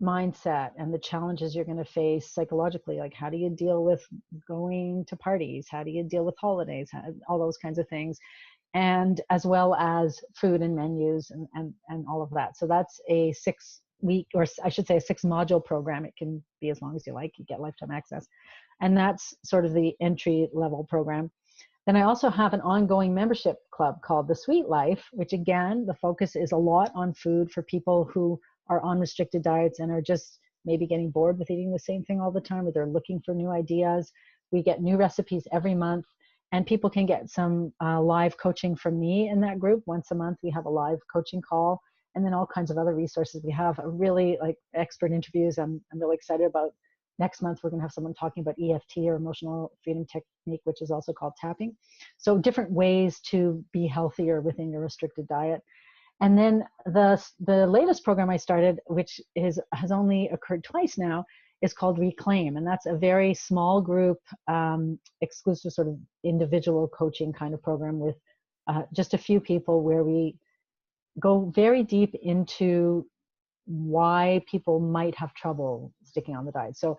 mindset and the challenges you're going to face psychologically. Like, how do you deal with going to parties? How do you deal with holidays? All those kinds of things. And as well as food and menus and all of that. So that's a 6-week, or I should say a 6-module program. It can be as long as you like. You get lifetime access. And that's sort of the entry level program. Then I also have an ongoing membership club called The Sweet Life, which again, the focus is a lot on food for people who are on restricted diets and are just maybe getting bored with eating the same thing all the time, or they're looking for new ideas. We get new recipes every month, and people can get some live coaching from me in that group. Once a month, we have a live coaching call, and then all kinds of other resources. We have a really expert interviews. I'm really excited about. Next month, we're going to have someone talking about EFT, or emotional freedom technique, which is also called tapping. So different ways to be healthier within your restricted diet. And then the latest program I started, which has only occurred twice now, is called Reclaim. And that's a very small group, exclusive sort of individual coaching kind of program with just a few people, where we go very deep into why people might have trouble sticking on the diet. So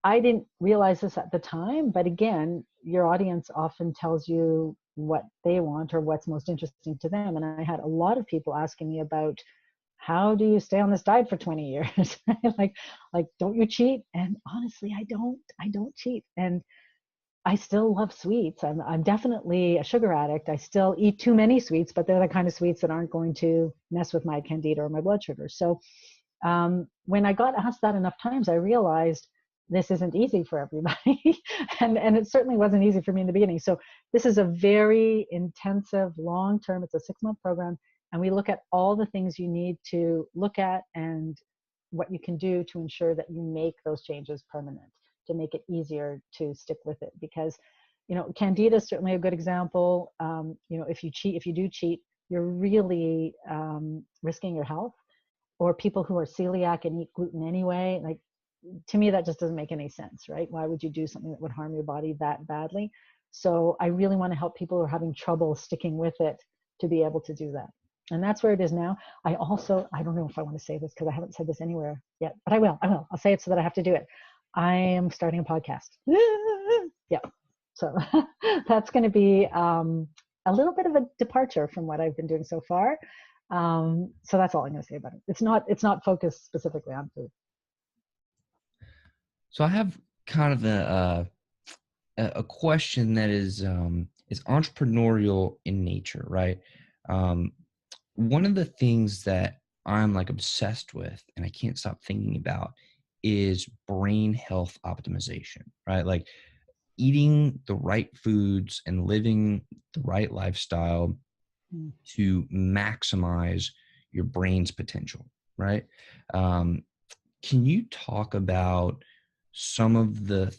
I didn't realize this at the time, but again, your audience often tells you what they want or what's most interesting to them. And I had a lot of people asking me about, how do you stay on this diet for 20 years? like, don't you cheat? And honestly, I don't cheat. And I still love sweets. I'm definitely a sugar addict. I still eat too many sweets, but they're the kind of sweets that aren't going to mess with my candida or my blood sugar. So when I got asked that enough times, I realized this isn't easy for everybody. and it certainly wasn't easy for me in the beginning. So this is a very intensive, long-term, it's a 6-month program. And we look at all the things you need to look at and what you can do to ensure that you make those changes permanent, to make it easier to stick with it. Because, candida is certainly a good example. If you do cheat, you're really risking your health. Or people who are celiac and eat gluten anyway, to me, that just doesn't make any sense, right? Why would you do something that would harm your body that badly? So I really want to help people who are having trouble sticking with it to be able to do that. And that's where it is now. I don't know if I want to say this because I haven't said this anywhere yet, but I will. I'll say it so that I have to do it. I am starting a podcast. Yeah. So that's going to be a little bit of a departure from what I've been doing so far. So that's all I'm going to say about it. It's not focused specifically on food. So I have kind of a question that is entrepreneurial in nature, right? One of the things that I'm like obsessed with and I can't stop thinking about is brain health optimization, right? Like eating the right foods and living the right lifestyle to maximize your brain's potential, right? Can you talk about some of the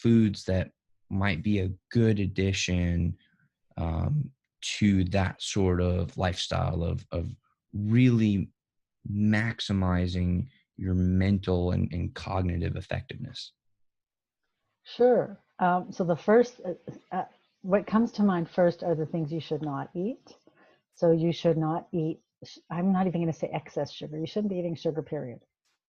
foods that might be a good addition to that sort of lifestyle of really maximizing your mental and cognitive effectiveness? Sure. So the first, what comes to mind first are the things you should not eat. So you should not eat, I'm not even going to say excess sugar. You shouldn't be eating sugar, period.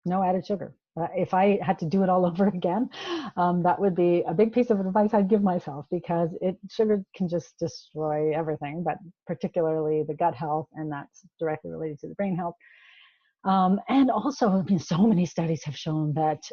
No added sugar. If I had to do it all over again, that would be a big piece of advice I'd give myself, because sugar can just destroy everything, but particularly the gut health, and that's directly related to the brain health. And also, I mean, so many studies have shown that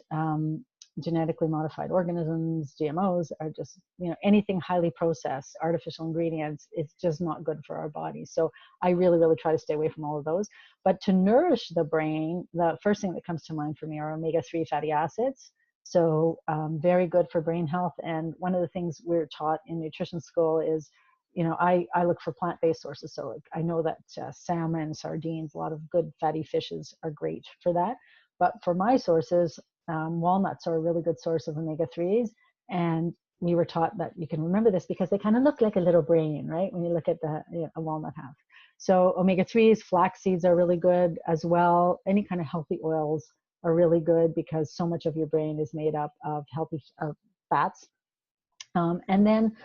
genetically modified organisms, GMOs, are just, anything highly processed, artificial ingredients, it's just not good for our bodies. So I really, really try to stay away from all of those. But to nourish the brain, the first thing that comes to mind for me are omega-3 fatty acids. So very good for brain health. And one of the things we're taught in nutrition school is, I look for plant-based sources. So like, I know that salmon, sardines, a lot of good fatty fishes are great for that. But for my sources, walnuts are a really good source of omega-3s. And we were taught that you can remember this because they kind of look like a little brain, right? When you look at a walnut half. So omega-3s, flax seeds are really good as well. Any kind of healthy oils are really good because so much of your brain is made up of healthy fats. And then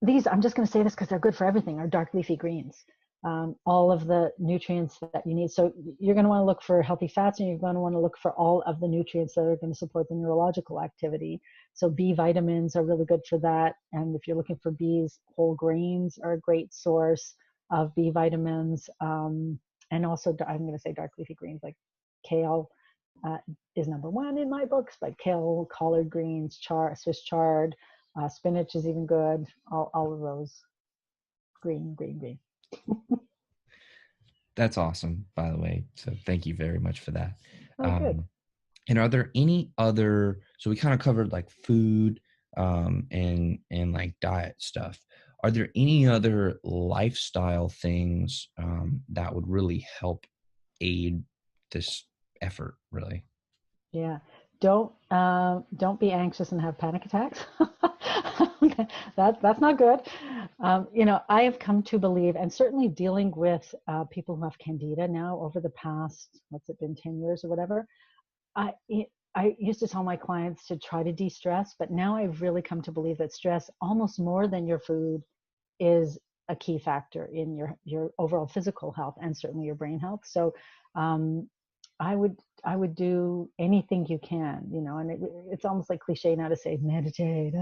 these, I'm just going to say this because they're good for everything, are dark leafy greens. All of the nutrients that you need. So you're going to want to look for healthy fats, and you're going to want to look for all of the nutrients that are going to support the neurological activity. So B vitamins are really good for that. And if you're looking for Bs, whole grains are a great source of B vitamins. And also, I'm going to say dark leafy greens like kale is number one in my books, but kale, collard greens, Swiss chard, spinach is even good. All of those. Green. That's awesome, by the way. So thank you very much for that. Oh, good. And are there any other, so we kind of covered like food and like diet stuff. Are there any other lifestyle things that would really help aid this effort, really? Yeah. Don't be anxious and have panic attacks. That's not good. I have come to believe, and certainly dealing with people who have candida now over the past, what's it been, 10 years or whatever, I used to tell my clients to try to de-stress, but now I've really come to believe that stress, almost more than your food, is a key factor in your overall physical health and certainly your brain health. So I would do anything you can, and it's almost like cliche now to say meditate.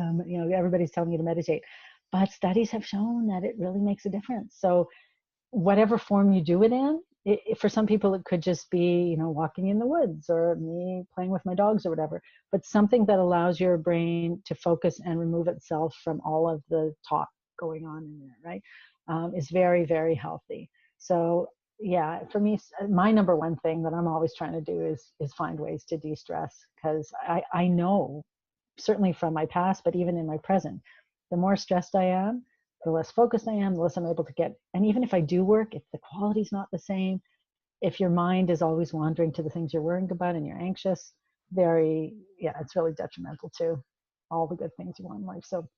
Everybody's telling you to meditate, but studies have shown that it really makes a difference. So whatever form you do it in, for some people it could just be, walking in the woods or me playing with my dogs or whatever, but something that allows your brain to focus and remove itself from all of the talk going on in there, right, is very, very healthy. So yeah, for me, my number one thing that I'm always trying to do is find ways to de-stress, because I know, certainly from my past, but even in my present, the more stressed I am, the less focused I am, the less I'm able to get. And even if I do work, if the quality's not the same, if your mind is always wandering to the things you're worrying about and you're anxious, it's really detrimental to all the good things you want in life. So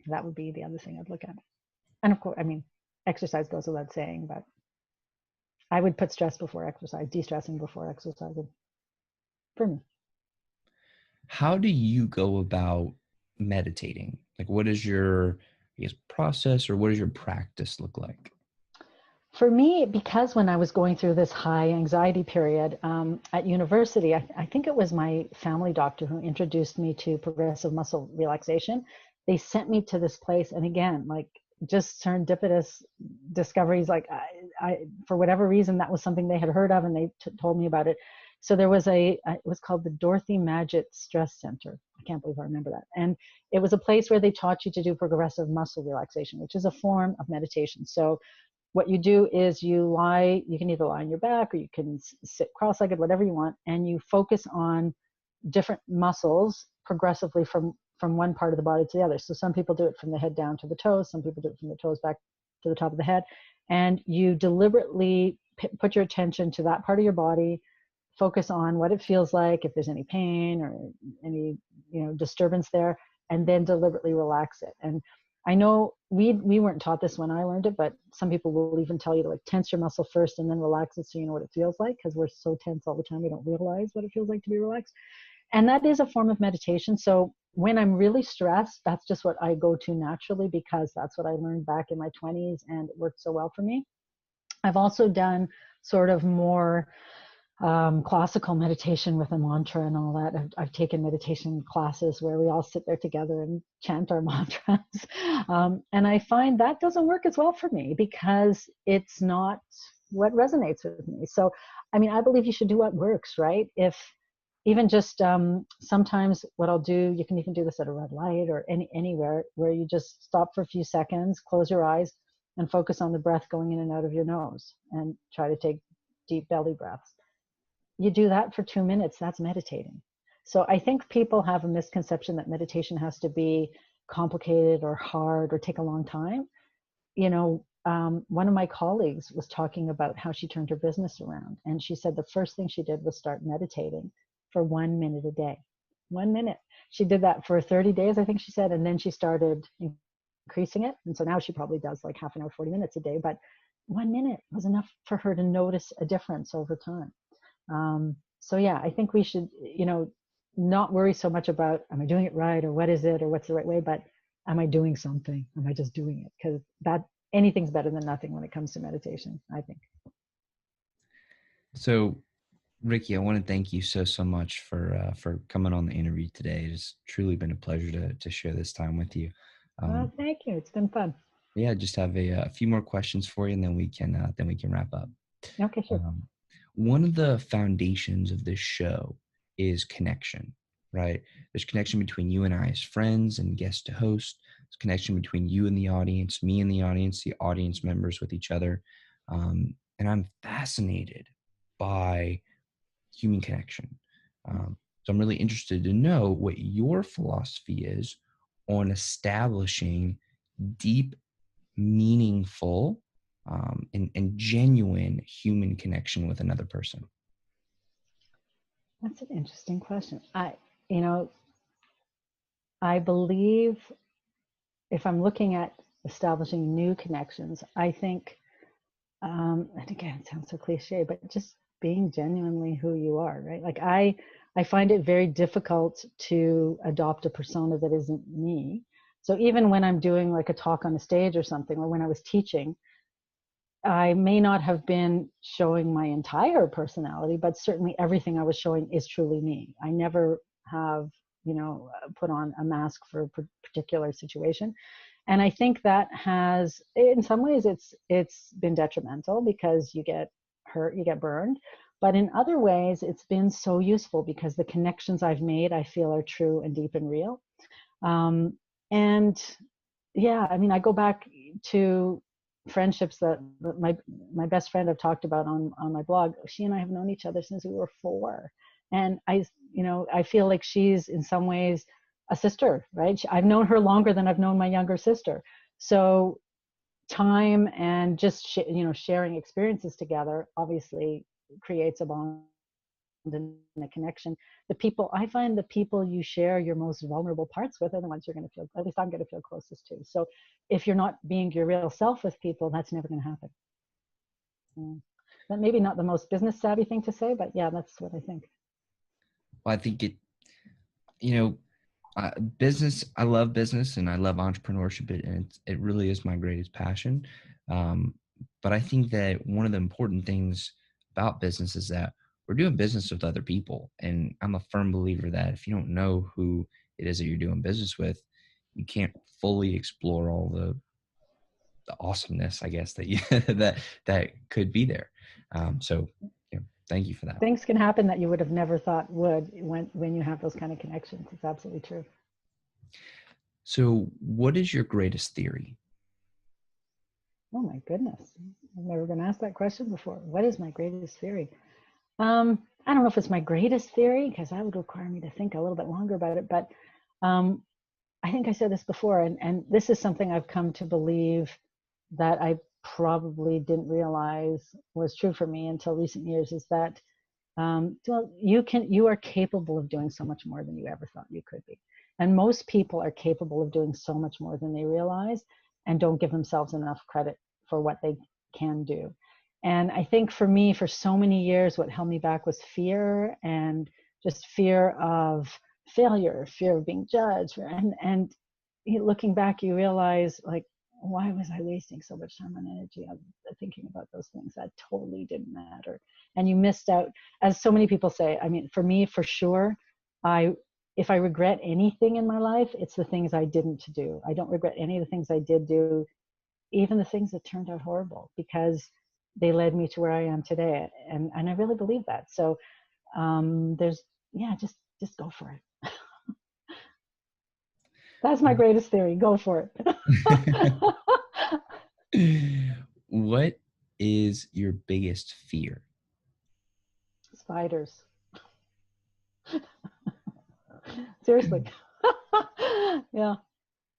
that would be the other thing I'd look at. And of course, I mean, exercise goes without saying, but I would put stress before exercise, de-stressing before exercising, for me. How do you go about meditating? Like, what is your, I guess, process, or what does your practice look like? For me, because when I was going through this high anxiety period at university, I think it was my family doctor who introduced me to progressive muscle relaxation. They sent me to this place, and again, like just serendipitous discoveries. Like for whatever reason, that was something they had heard of, and they told me about it. So there was it was called the Dorothy Magid Stress Center. I can't believe I remember that. And it was a place where they taught you to do progressive muscle relaxation, which is a form of meditation. So what you do is you can either lie on your back or you can sit cross-legged, whatever you want, and you focus on different muscles progressively from one part of the body to the other. So some people do it from the head down to the toes, some people do it from the toes back to the top of the head, and you deliberately put your attention to that part of your body, focus on what it feels like, if there's any pain or any disturbance there, and then deliberately relax it. And I know we weren't taught this when I learned it, but some people will even tell you to like tense your muscle first and then relax it so you know what it feels like, because we're so tense all the time we don't realize what it feels like to be relaxed. And that is a form of meditation. So when I'm really stressed, that's just what I go to naturally, because that's what I learned back in my 20s and it worked so well for me. I've also done sort of more classical meditation with a mantra and all that. I've taken meditation classes where we all sit there together and chant our mantras. And I find that doesn't work as well for me because it's not what resonates with me. So, I mean, I believe you should do what works, right? If even just sometimes what I'll do, you can even do this at a red light or anywhere where you just stop for a few seconds, close your eyes, and focus on the breath going in and out of your nose and try to take deep belly breaths. You do that for 2 minutes, that's meditating. So I think people have a misconception that meditation has to be complicated or hard or take a long time. One of my colleagues was talking about how she turned her business around. And she said the first thing she did was start meditating for 1 minute a day. 1 minute. She did that for 30 days, I think she said. And then she started increasing it. And so now she probably does like half an hour, 40 minutes a day. But 1 minute was enough for her to notice a difference over time. So yeah, I think we should, not worry so much about, am I doing it right? Or what is it? Or what's the right way? But am I doing something? Am I just doing it? Because anything's better than nothing when it comes to meditation, I think. So, Ricki, I want to thank you so much for coming on the interview today. It's truly been a pleasure to share this time with you. Well, thank you. It's been fun. Yeah, just have a few more questions for you, and then we can wrap up. Okay, sure. One of the foundations of this show is connection, right? There's connection between you and I as friends and guest to host. There's connection between you and the audience, me and the audience members with each other. And I'm fascinated by human connection. So I'm really interested to know what your philosophy is on establishing deep, meaningful, and genuine human connection with another person. That's an interesting question. I believe if I'm looking at establishing new connections, I think, and again, it sounds so cliche, but just being genuinely who you are, right? Like I find it very difficult to adopt a persona that isn't me. So even when I'm doing like a talk on a stage or something, or when I was teaching, I may not have been showing my entire personality, but certainly everything I was showing is truly me. I never have, put on a mask for a particular situation. And I think that has, in some ways, it's been detrimental because you get hurt, you get burned. But in other ways, it's been so useful because the connections I've made, I feel are true and deep and real. And yeah, I mean, I go back to friendships that my best friend I've talked about on my blog. She and I have known each other since we were 4. And I feel like she's in some ways a sister, right? I've known her longer than I've known my younger sister. So time and just, sharing experiences together obviously creates a bond and a connection. I find the people you share your most vulnerable parts with are the ones you're going to feel, at least I'm going to feel closest to. So if you're not being your real self with people, that's never going to happen. That maybe not the most business savvy thing to say, but yeah, that's what I think. Well, I think Business, I love business and I love entrepreneurship, and it really is my greatest passion. Um, but I think that one of the important things about business is that we're doing business with other people. And I'm a firm believer that if you don't know who it is that you're doing business with, you can't fully explore all the awesomeness, I guess, that you, that could be there. So, thank you for that. Things can happen that you would have never thought would when you have those kind of connections. It's absolutely true. So, what is your greatest theory? Oh my goodness, I've never been asked that question before. What is my greatest theory? I don't know if it's my greatest theory, because that would require me to think a little bit longer about it. But I think I said this before, and this is something I've come to believe that I probably didn't realize was true for me until recent years, is that well, you are capable of doing so much more than you ever thought you could be. And most people are capable of doing so much more than they realize and don't give themselves enough credit for what they can do. And I think for me, for so many years, what held me back was fear, and just fear of failure, fear of being judged. And looking back, you realize, like, why was I wasting so much time and energy on thinking about those things that totally didn't matter? And you missed out, as so many people say. I mean, for me, for sure, if I regret anything in my life, it's the things I didn't do. I don't regret any of the things I did do, even the things that turned out horrible, because they led me to where I am today. And I really believe that. So just go for it. That's my greatest theory. Go for it. What is your biggest fear? Spiders. Seriously. Yeah.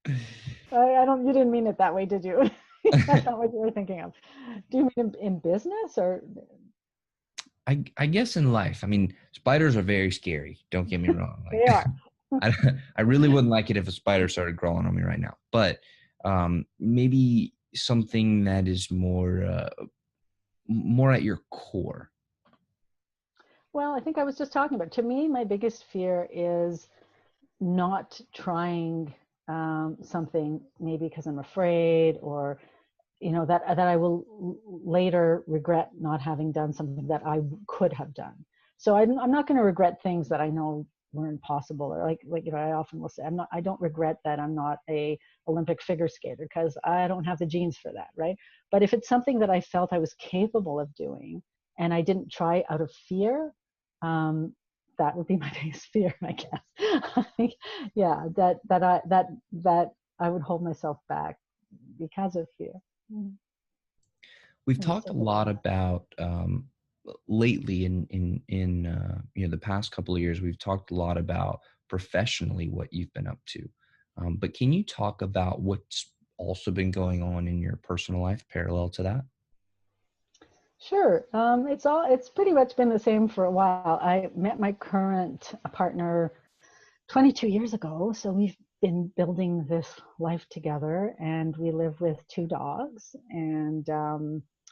I don't. You didn't mean it that way, did you? That's not what you were thinking of. Do you mean in business, or? I guess in life. I mean, spiders are very scary. Don't get me wrong. They are. I really wouldn't like it if a spider started crawling on me right now. But maybe something that is more at your core. Well, I think I was just talking about. To me, my biggest fear is not trying something, maybe because I'm afraid, or that I will later regret not having done something that I could have done. So I'm not going to regret things that I know were impossible, or like I often will say, I don't regret that I'm not a Olympic figure skater, because I don't have the genes for that, right? But if it's something that I felt I was capable of doing and I didn't try out of fear, that would be my biggest fear, I guess. Yeah, that I would hold myself back because of fear. We've talked a lot about lately in the past couple of years. We've talked a lot about professionally what you've been up to, but can you talk about what's also been going on in your personal life parallel to that? Sure. It's pretty much been the same for a while. I met my current partner 22 years ago, so we've been building this life together, and we live with 2 dogs, and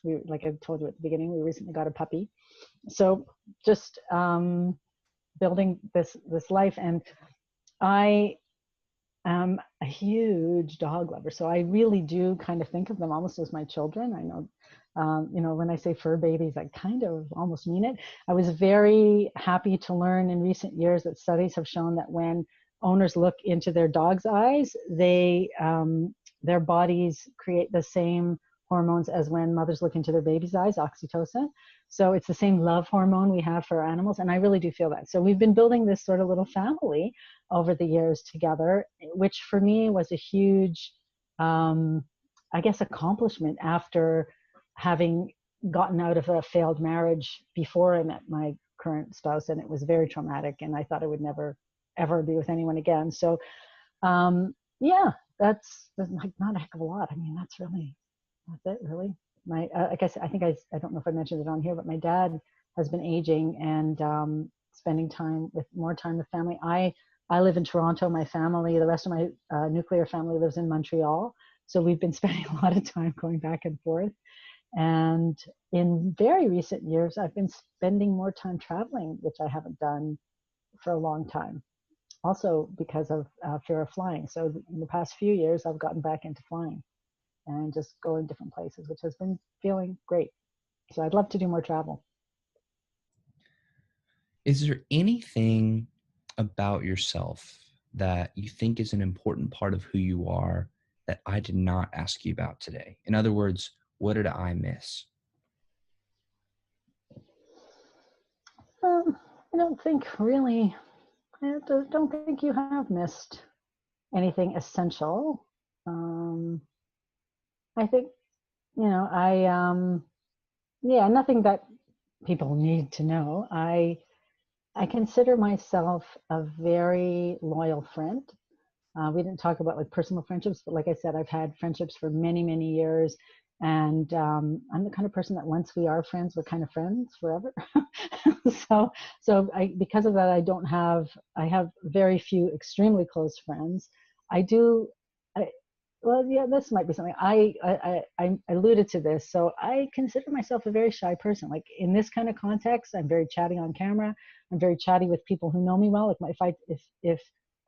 we, like I told you at the beginning, we recently got a puppy. So just building this life, and I am a huge dog lover, so I really do kind of think of them almost as my children. I know, when I say fur babies, I kind of almost mean it. I was very happy to learn in recent years that studies have shown that when owners look into their dog's eyes, their bodies create the same hormones as when mothers look into their baby's eyes, oxytocin. So it's the same love hormone we have for animals, and I really do feel that. So we've been building this sort of little family over the years together, which for me was a huge, I guess, accomplishment after having gotten out of a failed marriage before I met my current spouse, and it was very traumatic, and I thought I would never ever be with anyone again. So yeah, that's like not a heck of a lot. I mean, that's it really. My like I said, I don't know if I mentioned it on here, but my dad has been aging, and spending more time with family. I live in Toronto. My family, the rest of my nuclear family, lives in Montreal. So we've been spending a lot of time going back and forth. And in very recent years, I've been spending more time traveling, which I haven't done for a long time. also because of fear of flying. So in the past few years, I've gotten back into flying and just going different places, which has been feeling great. So I'd love to do more travel. Is there anything about yourself that you think is an important part of who you are that I did not ask you about today? In other words, what did I miss? I don't think really, don't think you have missed anything essential. I think, yeah, nothing that people need to know. I consider myself a very loyal friend. We didn't talk about like personal friendships, but like I said, I've had friendships for many, many years. And I'm the kind of person that once we are friends, we're kind of friends forever. Because of that, I have very few extremely close friends. I do, I, well, yeah, this might be something I alluded to this. So I consider myself a very shy person. Like in this kind of context, I'm very chatty on camera. I'm very chatty with people who know me well. Like if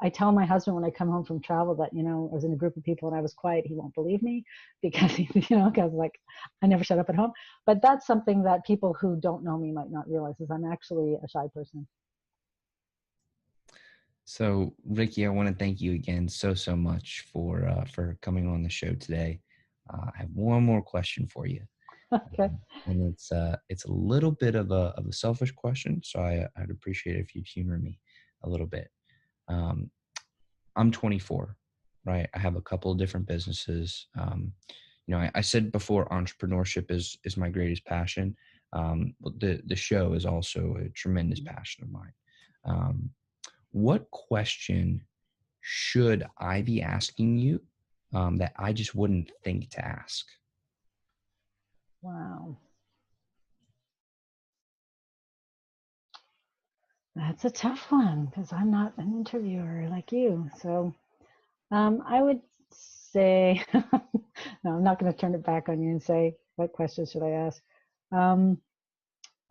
I tell my husband when I come home from travel that, I was in a group of people and I was quiet, he won't believe me because, because like I never shut up at home. But that's something that people who don't know me might not realize is I'm actually a shy person. So, Ricki, I want to thank you again so much for coming on the show today. I have one more question for you, Okay. and it's a little bit of a selfish question, so I'd appreciate it if you'd humor me a little bit. Um, I'm 24, right? I have a couple of different businesses. I said before, entrepreneurship is my greatest passion. But the show is also a tremendous passion of mine. Um, what question should I be asking you that I just wouldn't think to ask? Wow. That's a tough one because I'm not an interviewer like you. So I would say, no, I'm not going to turn it back on you and say, what questions should I ask? Um,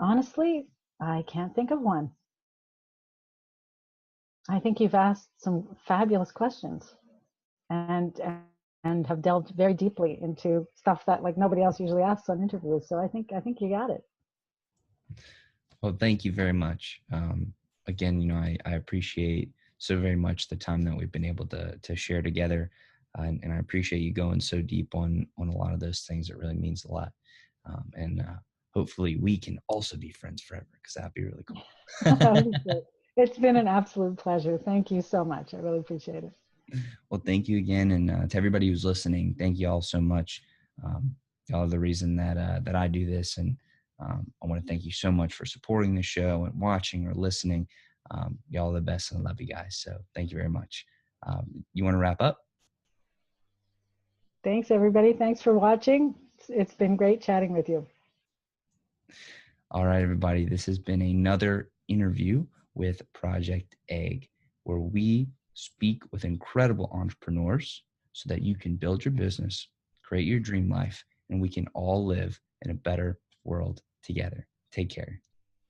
Honestly, I can't think of one. I think you've asked some fabulous questions and and have delved very deeply into stuff that like nobody else usually asks on interviews. So I think you got it. Well, thank you very much. Again, I appreciate so very much the time that we've been able to share together, and I appreciate you going so deep on a lot of those things. It really means a lot, and hopefully we can also be friends forever because that'd be really cool. That would be great. It's been an absolute pleasure. Thank you so much. I really appreciate it. Well, thank you again, and to everybody who's listening, thank you all so much. Y'all are the reason that I do this, and I want to thank you so much for supporting the show and watching or listening. Y'all are the best, and I love you guys. So thank you very much. You want to wrap up? Thanks, everybody. Thanks for watching. It's been great chatting with you. All right, everybody. This has been another interview with Project Egg, where we speak with incredible entrepreneurs so that you can build your business, create your dream life, and we can all live in a better world together. Take care.